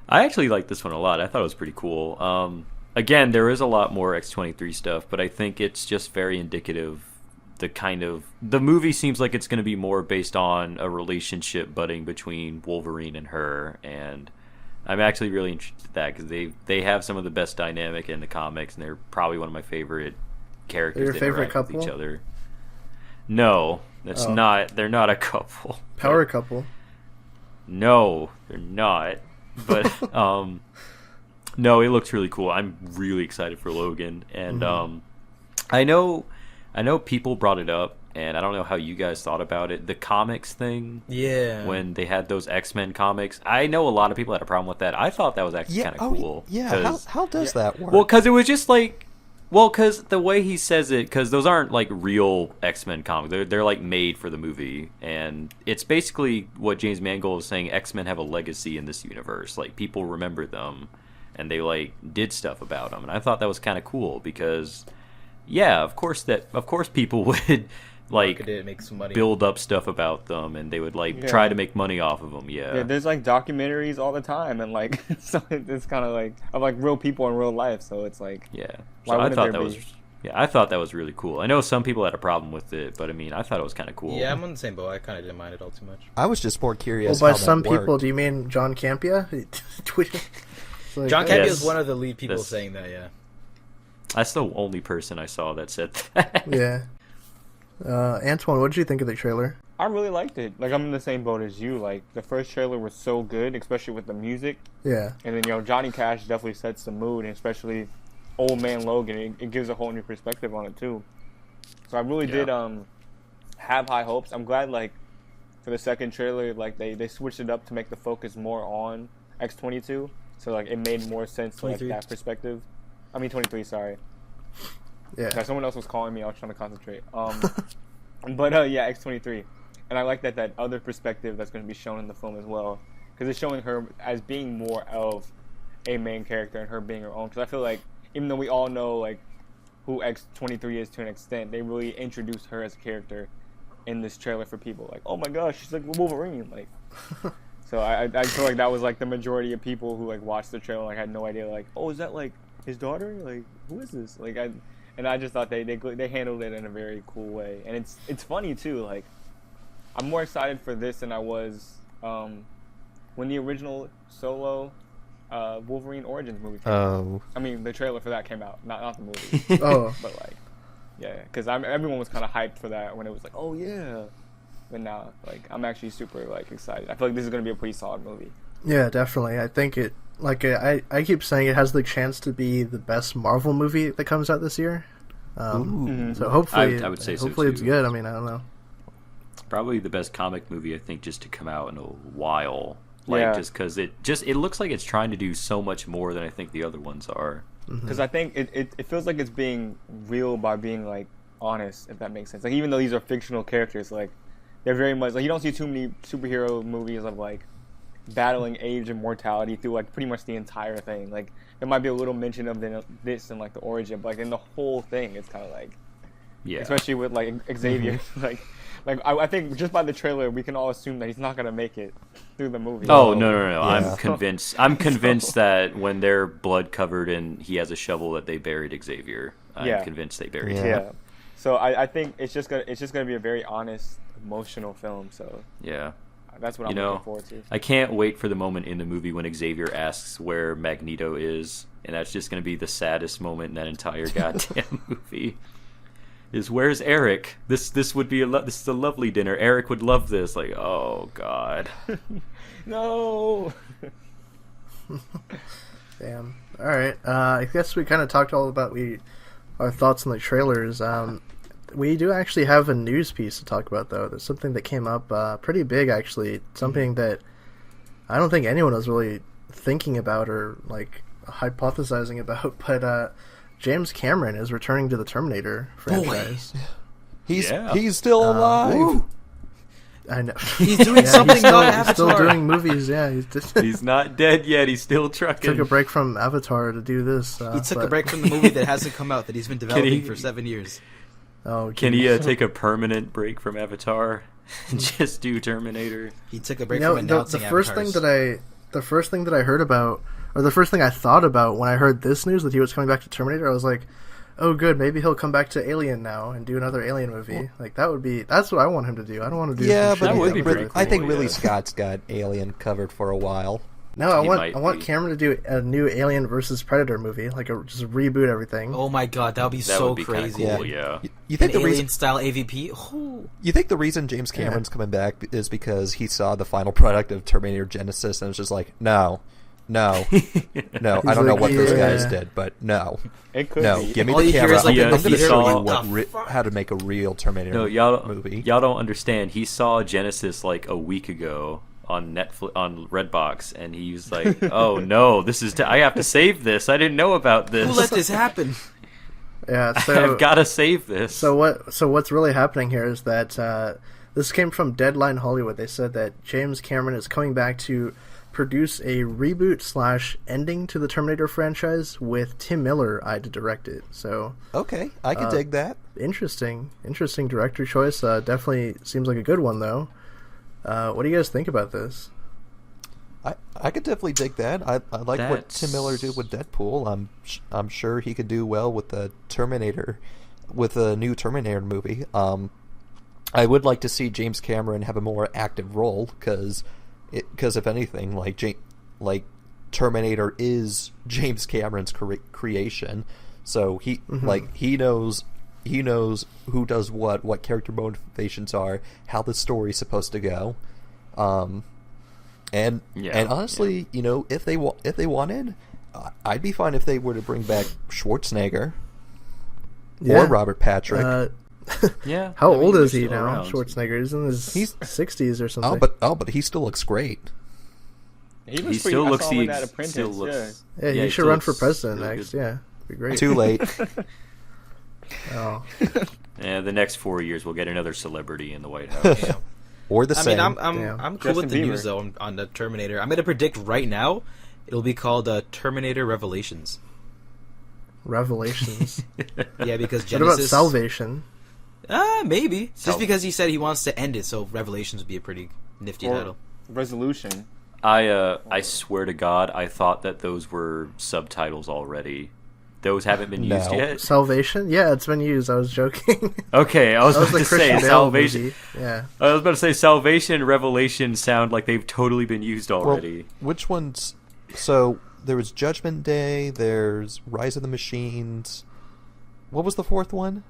[SPEAKER 2] I actually liked this one a lot. I thought it was pretty cool. Again, there is a lot more X-23 stuff, but I think it's just very indicative. The movie seems like it's going to be more based on a relationship budding between Wolverine and her, and I'm actually really interested in that because they have some of the best dynamic in the comics, and they're probably one of my favorite characters.
[SPEAKER 1] Your
[SPEAKER 2] that
[SPEAKER 1] favorite
[SPEAKER 2] interact
[SPEAKER 1] couple? With
[SPEAKER 2] each other. No, that's not. They're not a couple.
[SPEAKER 1] Power couple.
[SPEAKER 2] No, they're not. But no, it looks really cool. I'm really excited for Logan, and I know people brought it up, and I don't know how you guys thought about it. The comics thing, when they had those X-Men comics, I know a lot of people had a problem with that. I thought that was actually kind of cool.
[SPEAKER 5] Yeah, how does that work?
[SPEAKER 2] Well, because it was just like. Well, because the way he says it, because those aren't like real X-Men comics. They're like made for the movie, and it's basically what James Mangold is saying. X-Men have a legacy in this universe. Like people remember them, and they like did stuff about them. And I thought that was kind of cool because, yeah, of course people would like
[SPEAKER 3] make some money.
[SPEAKER 2] Build up stuff about them, and they would like try to make money off of them. Yeah,
[SPEAKER 4] there's like documentaries all the time, and like so it's kind of like of like real people in real life. So it's like
[SPEAKER 2] So I thought that was Yeah, I thought that was really cool. I know some people had a problem with it, but I mean, I thought it was kind of cool.
[SPEAKER 3] Yeah, I'm on the same boat. I kind of didn't mind it all too much.
[SPEAKER 5] I was just more curious.
[SPEAKER 1] Well, by
[SPEAKER 5] how
[SPEAKER 1] some
[SPEAKER 5] that
[SPEAKER 1] people,
[SPEAKER 5] worked.
[SPEAKER 1] do you mean John Campia? He tweeted. It's like,
[SPEAKER 3] John
[SPEAKER 1] oh,
[SPEAKER 3] Campia
[SPEAKER 2] Yes.
[SPEAKER 3] is one of the lead people
[SPEAKER 2] That's-
[SPEAKER 3] saying that. Yeah.
[SPEAKER 2] That's the only person I saw that said that.
[SPEAKER 1] Yeah. Antoine, what did you think of the trailer?
[SPEAKER 4] I really liked it. Like, I'm in the same boat as you. Like, the first trailer was so good, especially with the music.
[SPEAKER 1] Yeah.
[SPEAKER 4] And then, Johnny Cash definitely sets the mood, and especially Old Man Logan. It gives a whole new perspective on it, too. So I really did have high hopes. I'm glad, like, for the second trailer, like, they switched it up to make the focus more on X-22. So, like, it made more sense, like,
[SPEAKER 3] 23.
[SPEAKER 4] that perspective. I mean, 23, sorry.
[SPEAKER 1] Yeah.
[SPEAKER 4] Yeah, someone else was calling me. I was trying to concentrate. But yeah, X-23. And I like that other perspective that's going to be shown in the film as well. Because it's showing her as being more of a main character and her being her own. Because I feel like, even though we all know, like, who X-23 is to an extent, they really introduced her as a character in this trailer for people. Like, oh my gosh, she's like Wolverine. Like, so I feel like that was, like, the majority of people who, like, watched the trailer, like, had no idea, like, oh, is that, like, his daughter? Like, who is this? Like, I just thought they handled it in a very cool way. And it's funny, too. Like, I'm more excited for this than I was when the original Solo Wolverine Origins movie came out.
[SPEAKER 5] Oh.
[SPEAKER 4] I mean, the trailer for that came out, not the movie.
[SPEAKER 1] Oh.
[SPEAKER 4] But, like, yeah, because everyone was kind of hyped for that when it was like, oh, yeah. But now, like, I'm actually super, like, excited. I feel like this is going to be a pretty solid movie.
[SPEAKER 1] Yeah, definitely. I think it, like, I keep saying it has the chance to be the best Marvel movie that comes out this year. So hopefully,
[SPEAKER 2] I would say so,
[SPEAKER 1] hopefully it's
[SPEAKER 2] too.
[SPEAKER 1] good. I mean, I don't know.
[SPEAKER 2] Probably the best comic movie, I think, just to come out in a while. Like,
[SPEAKER 4] Yeah.
[SPEAKER 2] just because it looks like it's trying to do so much more than I think the other ones are.
[SPEAKER 4] Because I think it feels like it's being real by being, like, honest, if that makes sense. Like, even though these are fictional characters, like, they're very much, like, you don't see too many superhero movies of, like, battling age and mortality through, like, pretty much the entire thing. Like, there might be a little mention of this in, like, the origin, but, like, in the whole thing, it's kind of like,
[SPEAKER 2] Yeah.
[SPEAKER 4] especially with, like, Xavier. Like I think just by the trailer, we can all assume that he's not gonna make it through the movie.
[SPEAKER 2] Oh no!
[SPEAKER 5] Yeah.
[SPEAKER 2] I'm convinced. I'm convinced that when they're blood covered and he has a shovel, that they buried Xavier. I'm
[SPEAKER 4] Yeah.
[SPEAKER 2] convinced they buried
[SPEAKER 5] Yeah.
[SPEAKER 2] him.
[SPEAKER 4] Yeah. So I think it's just gonna be a very honest, emotional film. So
[SPEAKER 2] Yeah.
[SPEAKER 4] that's what I'm looking forward to.
[SPEAKER 2] I can't wait for the moment in the movie when Xavier asks where Magneto is, and that's just going to be the saddest moment in that entire goddamn movie. Is where's Eric? This would be this is a lovely dinner. Eric would love this. Like, oh god.
[SPEAKER 4] No.
[SPEAKER 1] Damn. All right. I guess we kind of talked all about our thoughts on the trailers. We do actually have a news piece to talk about, though. There's something that came up pretty big, actually. Something that I don't think anyone was really thinking about or, like, hypothesizing about. But James Cameron is returning to the Terminator franchise.
[SPEAKER 5] He's still alive.
[SPEAKER 1] I know.
[SPEAKER 3] He's doing something not
[SPEAKER 1] He's still
[SPEAKER 3] Avatar.
[SPEAKER 1] doing movies, yeah.
[SPEAKER 2] He's not dead yet. He's still trucking.
[SPEAKER 1] Took a break from Avatar to do this.
[SPEAKER 3] He took a
[SPEAKER 1] but-
[SPEAKER 3] break from the movie that hasn't come out that he's been developing
[SPEAKER 2] he-
[SPEAKER 3] for 7 years.
[SPEAKER 1] Oh,
[SPEAKER 2] Can he take a permanent break from Avatar and just do Terminator?
[SPEAKER 3] He took a break
[SPEAKER 1] You know,
[SPEAKER 3] from
[SPEAKER 1] the
[SPEAKER 3] announcing
[SPEAKER 1] first
[SPEAKER 3] avatars.
[SPEAKER 1] thing that I heard about, or the first thing I thought about when I heard this news that he was coming back to Terminator, I was like, oh, good, maybe he'll come back to Alien now and do another Alien movie. Like that's what I want him to do. I don't want to do.
[SPEAKER 5] Yeah,
[SPEAKER 1] some
[SPEAKER 5] but
[SPEAKER 2] That
[SPEAKER 1] shitty
[SPEAKER 2] would
[SPEAKER 1] thing
[SPEAKER 2] be
[SPEAKER 1] with
[SPEAKER 2] pretty
[SPEAKER 1] it.
[SPEAKER 2] cool.
[SPEAKER 5] I think Ridley
[SPEAKER 2] yeah.
[SPEAKER 5] Scott's got Alien covered for a while.
[SPEAKER 1] No,
[SPEAKER 2] He
[SPEAKER 1] I
[SPEAKER 2] might
[SPEAKER 1] want
[SPEAKER 2] be.
[SPEAKER 1] Cameron to do a new Alien versus Predator movie, like just reboot everything.
[SPEAKER 3] Oh my god, that would be
[SPEAKER 2] That
[SPEAKER 3] so
[SPEAKER 2] would be kind of
[SPEAKER 3] crazy.
[SPEAKER 2] cool. Yeah.
[SPEAKER 5] You
[SPEAKER 3] An
[SPEAKER 5] think the reason
[SPEAKER 3] alien-style AVP? Oh.
[SPEAKER 5] you think the reason James Cameron's coming back is because he saw the final product of Terminator Genesis and was just like, no, I don't know
[SPEAKER 1] like,
[SPEAKER 5] what those
[SPEAKER 1] yeah.
[SPEAKER 5] guys did, but no,
[SPEAKER 4] It could
[SPEAKER 5] no,
[SPEAKER 4] be.
[SPEAKER 5] give me
[SPEAKER 3] All
[SPEAKER 5] the
[SPEAKER 3] you hear
[SPEAKER 5] camera.
[SPEAKER 3] is, like,
[SPEAKER 2] in
[SPEAKER 5] I'm
[SPEAKER 2] the
[SPEAKER 5] going to
[SPEAKER 2] theater,
[SPEAKER 5] show
[SPEAKER 2] like,
[SPEAKER 5] you
[SPEAKER 3] what the fuck?
[SPEAKER 5] how to make a real Terminator
[SPEAKER 2] No, y'all
[SPEAKER 5] movie.
[SPEAKER 2] y'all don't understand. He saw Genesis like a week ago on Netflix on Redbox, and he's like, "Oh no, this is I have to save this. I didn't know about this.
[SPEAKER 3] Who let this happen?
[SPEAKER 1] Yeah, so
[SPEAKER 2] I've got to save this."
[SPEAKER 1] So what's really happening here is that this came from Deadline Hollywood. They said that James Cameron is coming back to produce a reboot/ending to the Terminator franchise with Tim Miller to direct it. So
[SPEAKER 5] Okay, I can dig that.
[SPEAKER 1] interesting director choice. Definitely seems like a good one though. What do you guys think about this?
[SPEAKER 5] I could definitely dig that. I like what Tim Miller did with Deadpool. I'm sure he could do well with the Terminator, with a new Terminator movie. I would like to see James Cameron have a more active role because if anything, like Terminator is James Cameron's creation, so he he knows who does what character motivations are, how the story's supposed to go. And honestly, if they wanted, I'd be fine if they were to bring back Schwarzenegger or Robert Patrick.
[SPEAKER 2] Yeah.
[SPEAKER 1] How old is he
[SPEAKER 2] still
[SPEAKER 1] now?
[SPEAKER 2] around.
[SPEAKER 1] Schwarzenegger is in his 60s or something.
[SPEAKER 5] But he still looks great.
[SPEAKER 4] He
[SPEAKER 2] still
[SPEAKER 4] I
[SPEAKER 2] looks
[SPEAKER 4] saw him in that Apprentice,
[SPEAKER 2] still looks.
[SPEAKER 1] Yeah,
[SPEAKER 2] Yeah,
[SPEAKER 1] he
[SPEAKER 2] he
[SPEAKER 1] should
[SPEAKER 2] still
[SPEAKER 1] run for
[SPEAKER 2] looks
[SPEAKER 1] president
[SPEAKER 2] really
[SPEAKER 1] next.
[SPEAKER 2] good.
[SPEAKER 1] Yeah, it'd be great.
[SPEAKER 5] Too late.
[SPEAKER 1] Oh,
[SPEAKER 2] Yeah, the next 4 years we'll get another celebrity in the White House.
[SPEAKER 3] Yeah.
[SPEAKER 5] Or the
[SPEAKER 3] I
[SPEAKER 5] same.
[SPEAKER 3] mean,
[SPEAKER 1] Damn.
[SPEAKER 3] I'm cool with
[SPEAKER 4] Justin
[SPEAKER 3] the
[SPEAKER 4] Bieber.
[SPEAKER 3] news though on the Terminator. I'm gonna predict right now it'll be called Terminator Revelations.
[SPEAKER 1] Revelations.
[SPEAKER 3] Yeah, because
[SPEAKER 1] What about
[SPEAKER 3] Genesis.
[SPEAKER 1] Salvation?
[SPEAKER 3] Maybe just
[SPEAKER 2] Sal-
[SPEAKER 3] because he said he wants to end it, so Revelations would be a pretty nifty
[SPEAKER 4] Or
[SPEAKER 3] title.
[SPEAKER 4] Resolution.
[SPEAKER 2] I swear to God, I thought that those were subtitles already. Those haven't been used
[SPEAKER 5] No.
[SPEAKER 2] yet.
[SPEAKER 1] Salvation? Yeah, it's been used. I was joking.
[SPEAKER 2] Okay, I was
[SPEAKER 1] That was
[SPEAKER 2] about
[SPEAKER 1] the
[SPEAKER 2] to say
[SPEAKER 1] Christian Bale
[SPEAKER 2] Salvation.
[SPEAKER 1] movie. Yeah.
[SPEAKER 2] I was about to say Salvation and Revelation sound like they've totally been used already.
[SPEAKER 5] Which ones? So there was Judgment Day. There's Rise of the Machines. What was the fourth one?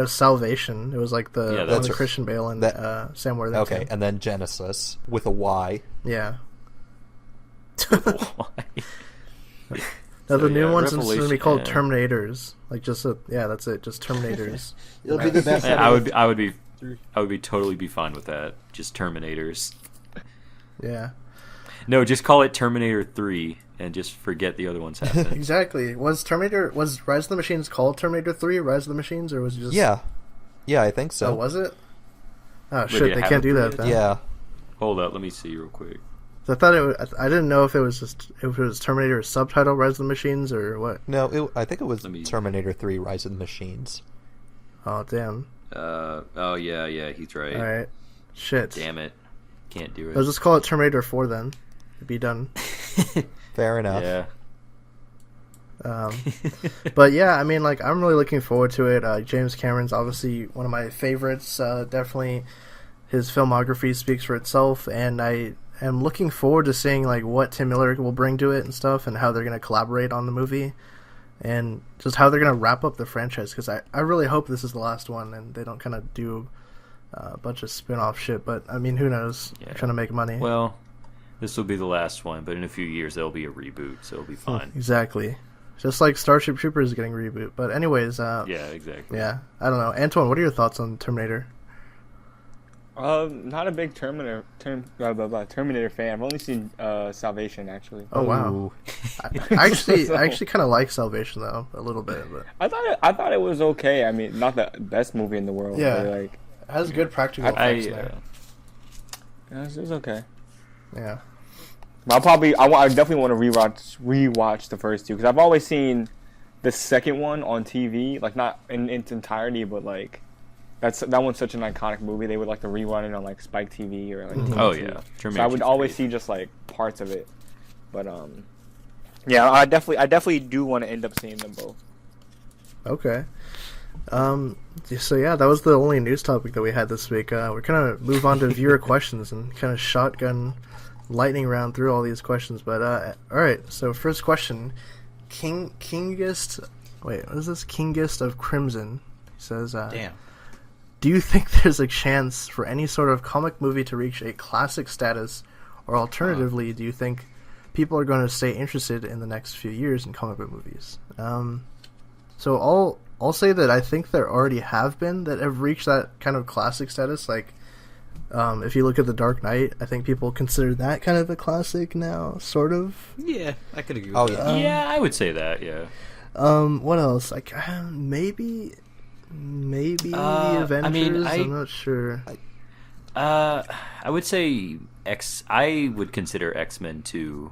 [SPEAKER 1] Salvation. It was like the
[SPEAKER 2] Yeah,
[SPEAKER 1] one
[SPEAKER 2] that's
[SPEAKER 1] with
[SPEAKER 5] right.
[SPEAKER 1] Christian Bale and Sam Worthington.
[SPEAKER 5] Okay, and then Genesis with a Y.
[SPEAKER 1] Yeah.
[SPEAKER 2] Why?
[SPEAKER 1] Now the
[SPEAKER 2] So,
[SPEAKER 1] new
[SPEAKER 2] yeah,
[SPEAKER 1] one's going to be
[SPEAKER 2] Revelation,
[SPEAKER 1] called
[SPEAKER 2] yeah.
[SPEAKER 1] Terminators. Like that's it. Just Terminators.
[SPEAKER 6] It'll be the best.
[SPEAKER 2] Yeah,
[SPEAKER 6] out of
[SPEAKER 2] I would be totally be fine with that. Just Terminators.
[SPEAKER 1] Yeah.
[SPEAKER 2] No, just call it Terminator 3 and just forget the other ones happened.
[SPEAKER 1] Exactly. Was Rise of the Machines called Terminator 3, Rise of the Machines, or was it just...
[SPEAKER 5] Yeah, I think so.
[SPEAKER 1] Oh, was it? Oh,
[SPEAKER 2] did
[SPEAKER 1] shit,
[SPEAKER 2] it
[SPEAKER 1] they
[SPEAKER 2] have
[SPEAKER 1] can't
[SPEAKER 2] a
[SPEAKER 1] do
[SPEAKER 2] 3?
[SPEAKER 1] that then.
[SPEAKER 5] Yeah,
[SPEAKER 2] Hold up, let me see real quick.
[SPEAKER 1] I thought I didn't know if it was Terminator subtitle Rise of the Machines or what.
[SPEAKER 5] no, I think it was
[SPEAKER 2] Let me-
[SPEAKER 5] Terminator 3: Rise of the Machines.
[SPEAKER 1] Oh, damn.
[SPEAKER 2] Oh yeah, he's right.
[SPEAKER 1] Alright. Shit.
[SPEAKER 2] Damn it, can't do it.
[SPEAKER 1] Let's just call it Terminator 4 then. It'd be done.
[SPEAKER 5] Fair enough.
[SPEAKER 2] Yeah.
[SPEAKER 1] But yeah, I mean, like, I'm really looking forward to it. James Cameron's obviously one of my favorites. Definitely, his filmography speaks for itself, and I am looking forward to seeing like what Tim Miller will bring to it and stuff, and how they're going to collaborate on the movie, and just how they're going to wrap up the franchise. Because I really hope this is the last one, and they don't kind of do a bunch of spin-off shit. But I mean, who knows?
[SPEAKER 2] Yeah.
[SPEAKER 1] They're trying to make money.
[SPEAKER 2] Well, this will be the last one, but in a few years there'll be a reboot, so it'll be fine.
[SPEAKER 1] Exactly. Just like Starship Troopers is getting a reboot. But anyways,
[SPEAKER 2] Yeah, exactly.
[SPEAKER 1] yeah, I don't know. Antoine, what are your thoughts on Terminator?
[SPEAKER 4] Not a big Terminator fan. I've only seen Salvation actually.
[SPEAKER 1] Oh wow!
[SPEAKER 5] Ooh.
[SPEAKER 1] I actually kind of like Salvation though a little bit, but
[SPEAKER 4] I thought it was okay. I mean, not the best movie in the world.
[SPEAKER 1] Yeah.
[SPEAKER 4] But
[SPEAKER 1] it has good practical
[SPEAKER 2] I
[SPEAKER 1] effects there.
[SPEAKER 4] it was okay.
[SPEAKER 1] Yeah,
[SPEAKER 4] But I definitely want to rewatch the first two because I've always seen the second one on TV, like not in its entirety, but like that one's such an iconic movie. They would like to rerun it on like Spike TV or like
[SPEAKER 2] Oh
[SPEAKER 4] TNT.
[SPEAKER 2] yeah,
[SPEAKER 4] So I
[SPEAKER 2] Terminator's
[SPEAKER 4] would always
[SPEAKER 2] great.
[SPEAKER 4] see just like parts of it, but yeah, I definitely do want to end up seeing them both.
[SPEAKER 1] okay. So yeah, that was the only news topic that we had this week. We're gonna move on to viewer questions and kind of shotgun lightning round through all these questions. But all right, so first question, Kingest. Wait, what is this? Kingest of Crimson. He says,
[SPEAKER 3] Damn.
[SPEAKER 1] do you think there's a chance for any sort of comic movie to reach a classic status, or alternatively, do you think people are going to stay interested in the next few years in comic book movies? So I'll say that I think there already have been that have reached that kind of classic status. Like, if you look at The Dark Knight, I think people consider that kind of a classic now, sort of.
[SPEAKER 3] Yeah, I could agree with
[SPEAKER 5] Oh,
[SPEAKER 3] that.
[SPEAKER 5] yeah.
[SPEAKER 2] Yeah, I would say that. Yeah.
[SPEAKER 1] What else? Like, maybe Avengers.
[SPEAKER 2] I mean,
[SPEAKER 1] I'm not sure.
[SPEAKER 2] I would say I would consider X-Men 2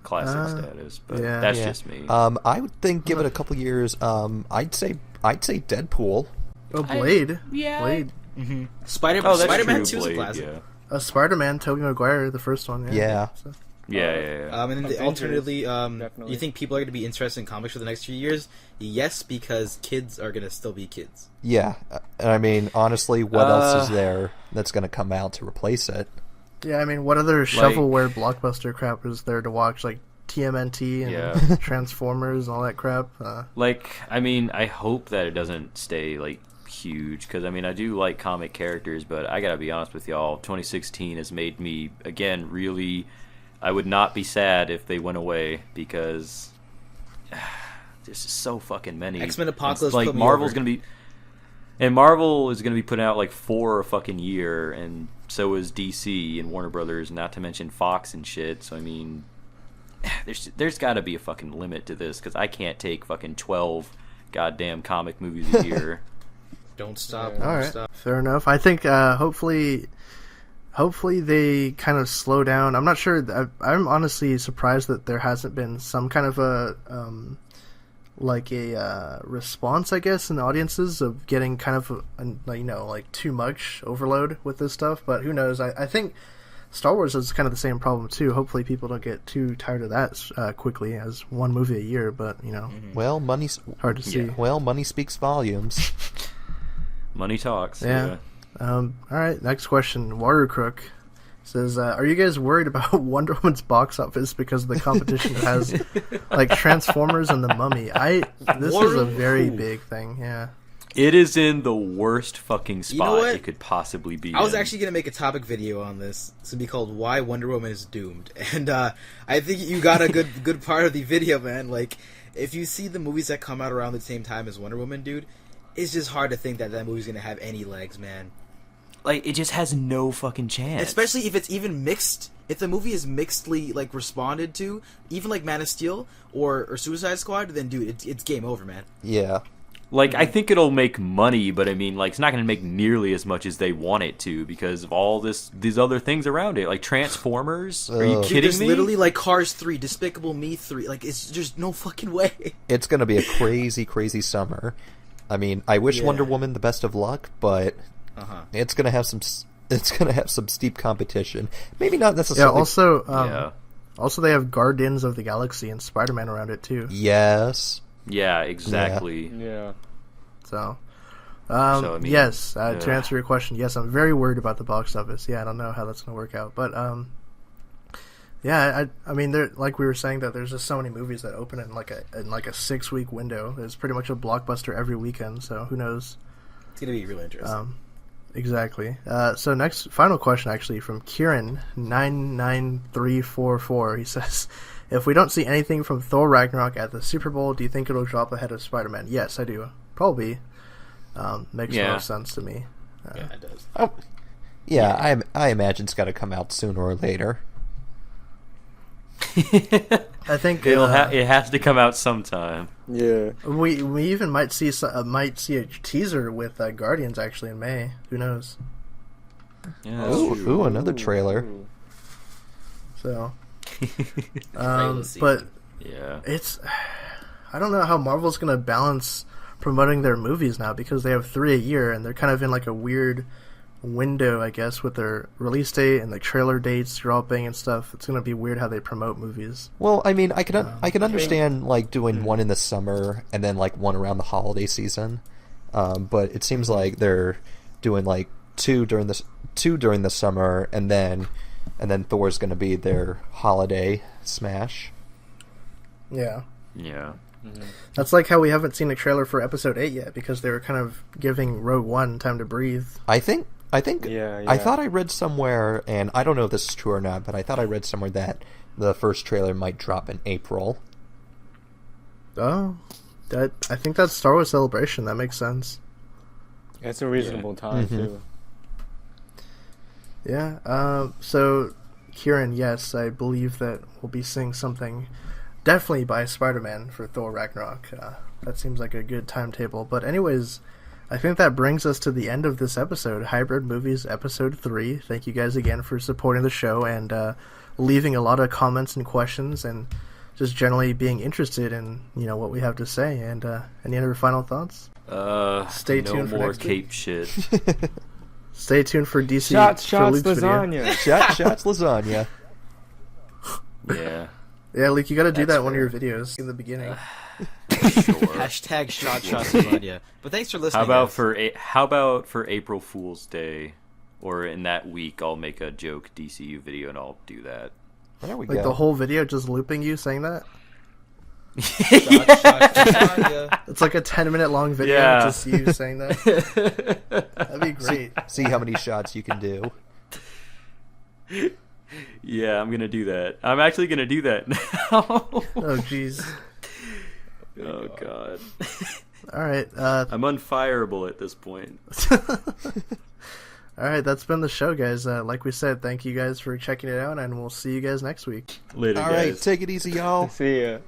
[SPEAKER 2] classic status, but
[SPEAKER 1] yeah.
[SPEAKER 2] that's
[SPEAKER 5] Yeah.
[SPEAKER 2] just me.
[SPEAKER 5] I would think, give it a couple years. I'd say Deadpool.
[SPEAKER 1] Oh, Blade.
[SPEAKER 2] yeah.
[SPEAKER 1] Blade.
[SPEAKER 3] Spider-Man
[SPEAKER 2] Oh, that's
[SPEAKER 3] 2
[SPEAKER 2] true,
[SPEAKER 3] is a
[SPEAKER 2] Blade,
[SPEAKER 3] classic.
[SPEAKER 2] yeah.
[SPEAKER 1] a Spider-Man, Tobey Maguire, the first one.
[SPEAKER 5] Yeah.
[SPEAKER 1] So.
[SPEAKER 2] Yeah.
[SPEAKER 3] And then
[SPEAKER 4] Avengers,
[SPEAKER 3] alternatively,
[SPEAKER 4] definitely.
[SPEAKER 3] you think people are going to be interested in comics for the next few years? Yes, because kids are going to still be kids.
[SPEAKER 5] Yeah, and I mean, honestly, what else is there that's going to come out to replace it?
[SPEAKER 1] Yeah, I mean, what other shovelware blockbuster crap is there to watch? Like TMNT and Transformers and all that crap.
[SPEAKER 2] I mean, I hope that it doesn't stay like huge, because I mean, I do like comic characters, but I gotta be honest with y'all, 2016 has made me again really. I would not be sad if they went away, because there's just so fucking many.
[SPEAKER 3] X-Men Apocalypse,
[SPEAKER 2] like
[SPEAKER 3] put me
[SPEAKER 2] Marvel's
[SPEAKER 3] over.
[SPEAKER 2] gonna be, and Marvel is gonna be putting out like 4 a fucking year, and so is DC and Warner Brothers, not to mention Fox and shit. So I mean, there's got to be a fucking limit to this, because I can't take fucking 12 goddamn comic movies a year.
[SPEAKER 3] Don't stop.
[SPEAKER 1] All
[SPEAKER 3] Don't
[SPEAKER 1] right,
[SPEAKER 3] stop.
[SPEAKER 1] fair enough. I think hopefully they kind of slow down. I'm not sure. I'm honestly surprised that there hasn't been some kind of a response, I guess, in the audiences of getting kind of like too much overload with this stuff. But who knows? I think Star Wars is kind of the same problem too. Hopefully people don't get too tired of that quickly, as one movie a year. But
[SPEAKER 5] Well,
[SPEAKER 1] hard to see.
[SPEAKER 5] Well, money speaks volumes.
[SPEAKER 2] Money talks.
[SPEAKER 1] Yeah. All right, next question. Water Crook says, are you guys worried about Wonder Woman's box office because of the competition it has, like Transformers and The Mummy? This is a very big thing, yeah.
[SPEAKER 2] It is in the worst fucking spot
[SPEAKER 3] know what?
[SPEAKER 2] it could possibly be
[SPEAKER 3] I was
[SPEAKER 2] in.
[SPEAKER 3] actually going to make a topic video on this. It's going to be called Why Wonder Woman is Doomed. And I think you got a good part of the video, man. Like, if you see the movies that come out around the same time as Wonder Woman, dude, it's just hard to think that movie's going to have any legs, man.
[SPEAKER 2] Like, it just has no fucking chance.
[SPEAKER 3] Especially if it's even mixed. If the movie is mixedly, like, responded to, even like Man of Steel or Suicide Squad, then, dude, it's game over, man.
[SPEAKER 5] Yeah.
[SPEAKER 2] Like, I think it'll make money, but I mean, like, it's not going to make nearly as much as they want it to, because of all these other things around it. Like, Transformers? Are you
[SPEAKER 3] Dude,
[SPEAKER 2] kidding
[SPEAKER 3] there's
[SPEAKER 2] me?
[SPEAKER 3] literally, like, Cars 3, Despicable Me 3. Like, it's just no fucking way.
[SPEAKER 5] It's going to be a crazy, crazy summer. I mean, I wish
[SPEAKER 3] Yeah.
[SPEAKER 5] Wonder Woman the best of luck, but it's going to have some. It's going to have some steep competition. Maybe not
[SPEAKER 1] Yeah,
[SPEAKER 5] necessarily.
[SPEAKER 1] also they have Guardians of the Galaxy and Spider-Man around it too.
[SPEAKER 5] Yes.
[SPEAKER 2] Yeah, exactly.
[SPEAKER 4] Yeah.
[SPEAKER 1] So,
[SPEAKER 2] I mean,
[SPEAKER 1] yes, to answer your question, yes, I'm very worried about the box office. Yeah, I don't know how that's going to work out, but yeah, I mean, there, like we were saying, that there's just so many movies that open in like a 6-week window. There's pretty much a blockbuster every weekend, so who knows?
[SPEAKER 3] It's going to be really interesting.
[SPEAKER 1] Exactly. So final question, actually, from Kieran 99344. He says, if we don't see anything from Thor Ragnarok at the Super Bowl, do you think it'll drop ahead of Spider-Man? Yes, I do. Probably. Makes no sense to me.
[SPEAKER 3] Yeah, it does.
[SPEAKER 5] Oh, yeah. I imagine it's got to come out sooner or later.
[SPEAKER 1] I think
[SPEAKER 2] it has to come out sometime.
[SPEAKER 4] Yeah.
[SPEAKER 1] we even might see a teaser with Guardians actually in May. Who knows?
[SPEAKER 2] Yeah, that's true.
[SPEAKER 5] Ooh, another trailer.
[SPEAKER 1] So,
[SPEAKER 3] Let's see.
[SPEAKER 1] but
[SPEAKER 2] Yeah.
[SPEAKER 1] I don't know how Marvel's gonna balance promoting their movies now, because they have 3 a year and they're kind of in like a weird window, I guess, with their release date and the trailer dates dropping and stuff. It's gonna be weird how they promote movies.
[SPEAKER 5] Well, I mean, I can understand like doing one in the summer and then like one around the holiday season, but it seems like they're doing like two during the summer, and then Thor's going to be their holiday smash.
[SPEAKER 1] Yeah.
[SPEAKER 2] Yeah.
[SPEAKER 1] That's like how we haven't seen a trailer for Episode 8 yet, because they were kind of giving Rogue One time to breathe.
[SPEAKER 5] I think.
[SPEAKER 4] Yeah.
[SPEAKER 5] I thought I read somewhere, and I don't know if this is true or not, but I thought I read somewhere that the first trailer might drop in April.
[SPEAKER 1] Oh, I think that's Star Wars Celebration. That makes sense.
[SPEAKER 4] It's a reasonable time too.
[SPEAKER 1] Yeah. So, Kieran, yes, I believe that we'll be seeing something definitely by Spider-Man for Thor Ragnarok. That seems like a good timetable. But anyways, I think that brings us to the end of this episode, Hybrid Movies Episode 3. Thank you guys again for supporting the show and leaving a lot of comments and questions, and just generally being interested in what we have to say. And any other final thoughts? Stay tuned for
[SPEAKER 2] no more
[SPEAKER 1] next
[SPEAKER 2] cape
[SPEAKER 1] week.
[SPEAKER 2] shit.
[SPEAKER 1] Stay tuned for DC
[SPEAKER 4] Shots,
[SPEAKER 1] for Luke's video.
[SPEAKER 4] lasagna.
[SPEAKER 5] Shots lasagna.
[SPEAKER 2] Yeah.
[SPEAKER 1] Yeah, Luke, you got to do
[SPEAKER 2] That's
[SPEAKER 1] that one of
[SPEAKER 2] fair.
[SPEAKER 1] your videos in the beginning.
[SPEAKER 2] Sure.
[SPEAKER 3] Hashtag shots lasagna. But thanks for listening.
[SPEAKER 2] How about for April Fool's Day, or in that week, I'll make a joke DCU video and I'll do that.
[SPEAKER 5] There we
[SPEAKER 1] Like
[SPEAKER 5] go.
[SPEAKER 1] the whole video just looping you saying that?
[SPEAKER 3] Shots lasagna.
[SPEAKER 1] It's like a 10-minute long video
[SPEAKER 2] Yeah.
[SPEAKER 1] just you saying that. That'd be great.
[SPEAKER 5] See how many shots you can do.
[SPEAKER 2] Yeah, I'm gonna do that. I'm actually gonna do that now.
[SPEAKER 1] Oh, jeez.
[SPEAKER 2] Oh god.
[SPEAKER 1] All right.
[SPEAKER 2] I'm unfireable at this point.
[SPEAKER 1] All right, that's been the show, guys. Like we said, thank you guys for checking it out, and we'll see you guys next week.
[SPEAKER 2] Later,
[SPEAKER 5] All
[SPEAKER 2] guys.
[SPEAKER 5] right, take it easy, y'all.
[SPEAKER 4] See ya.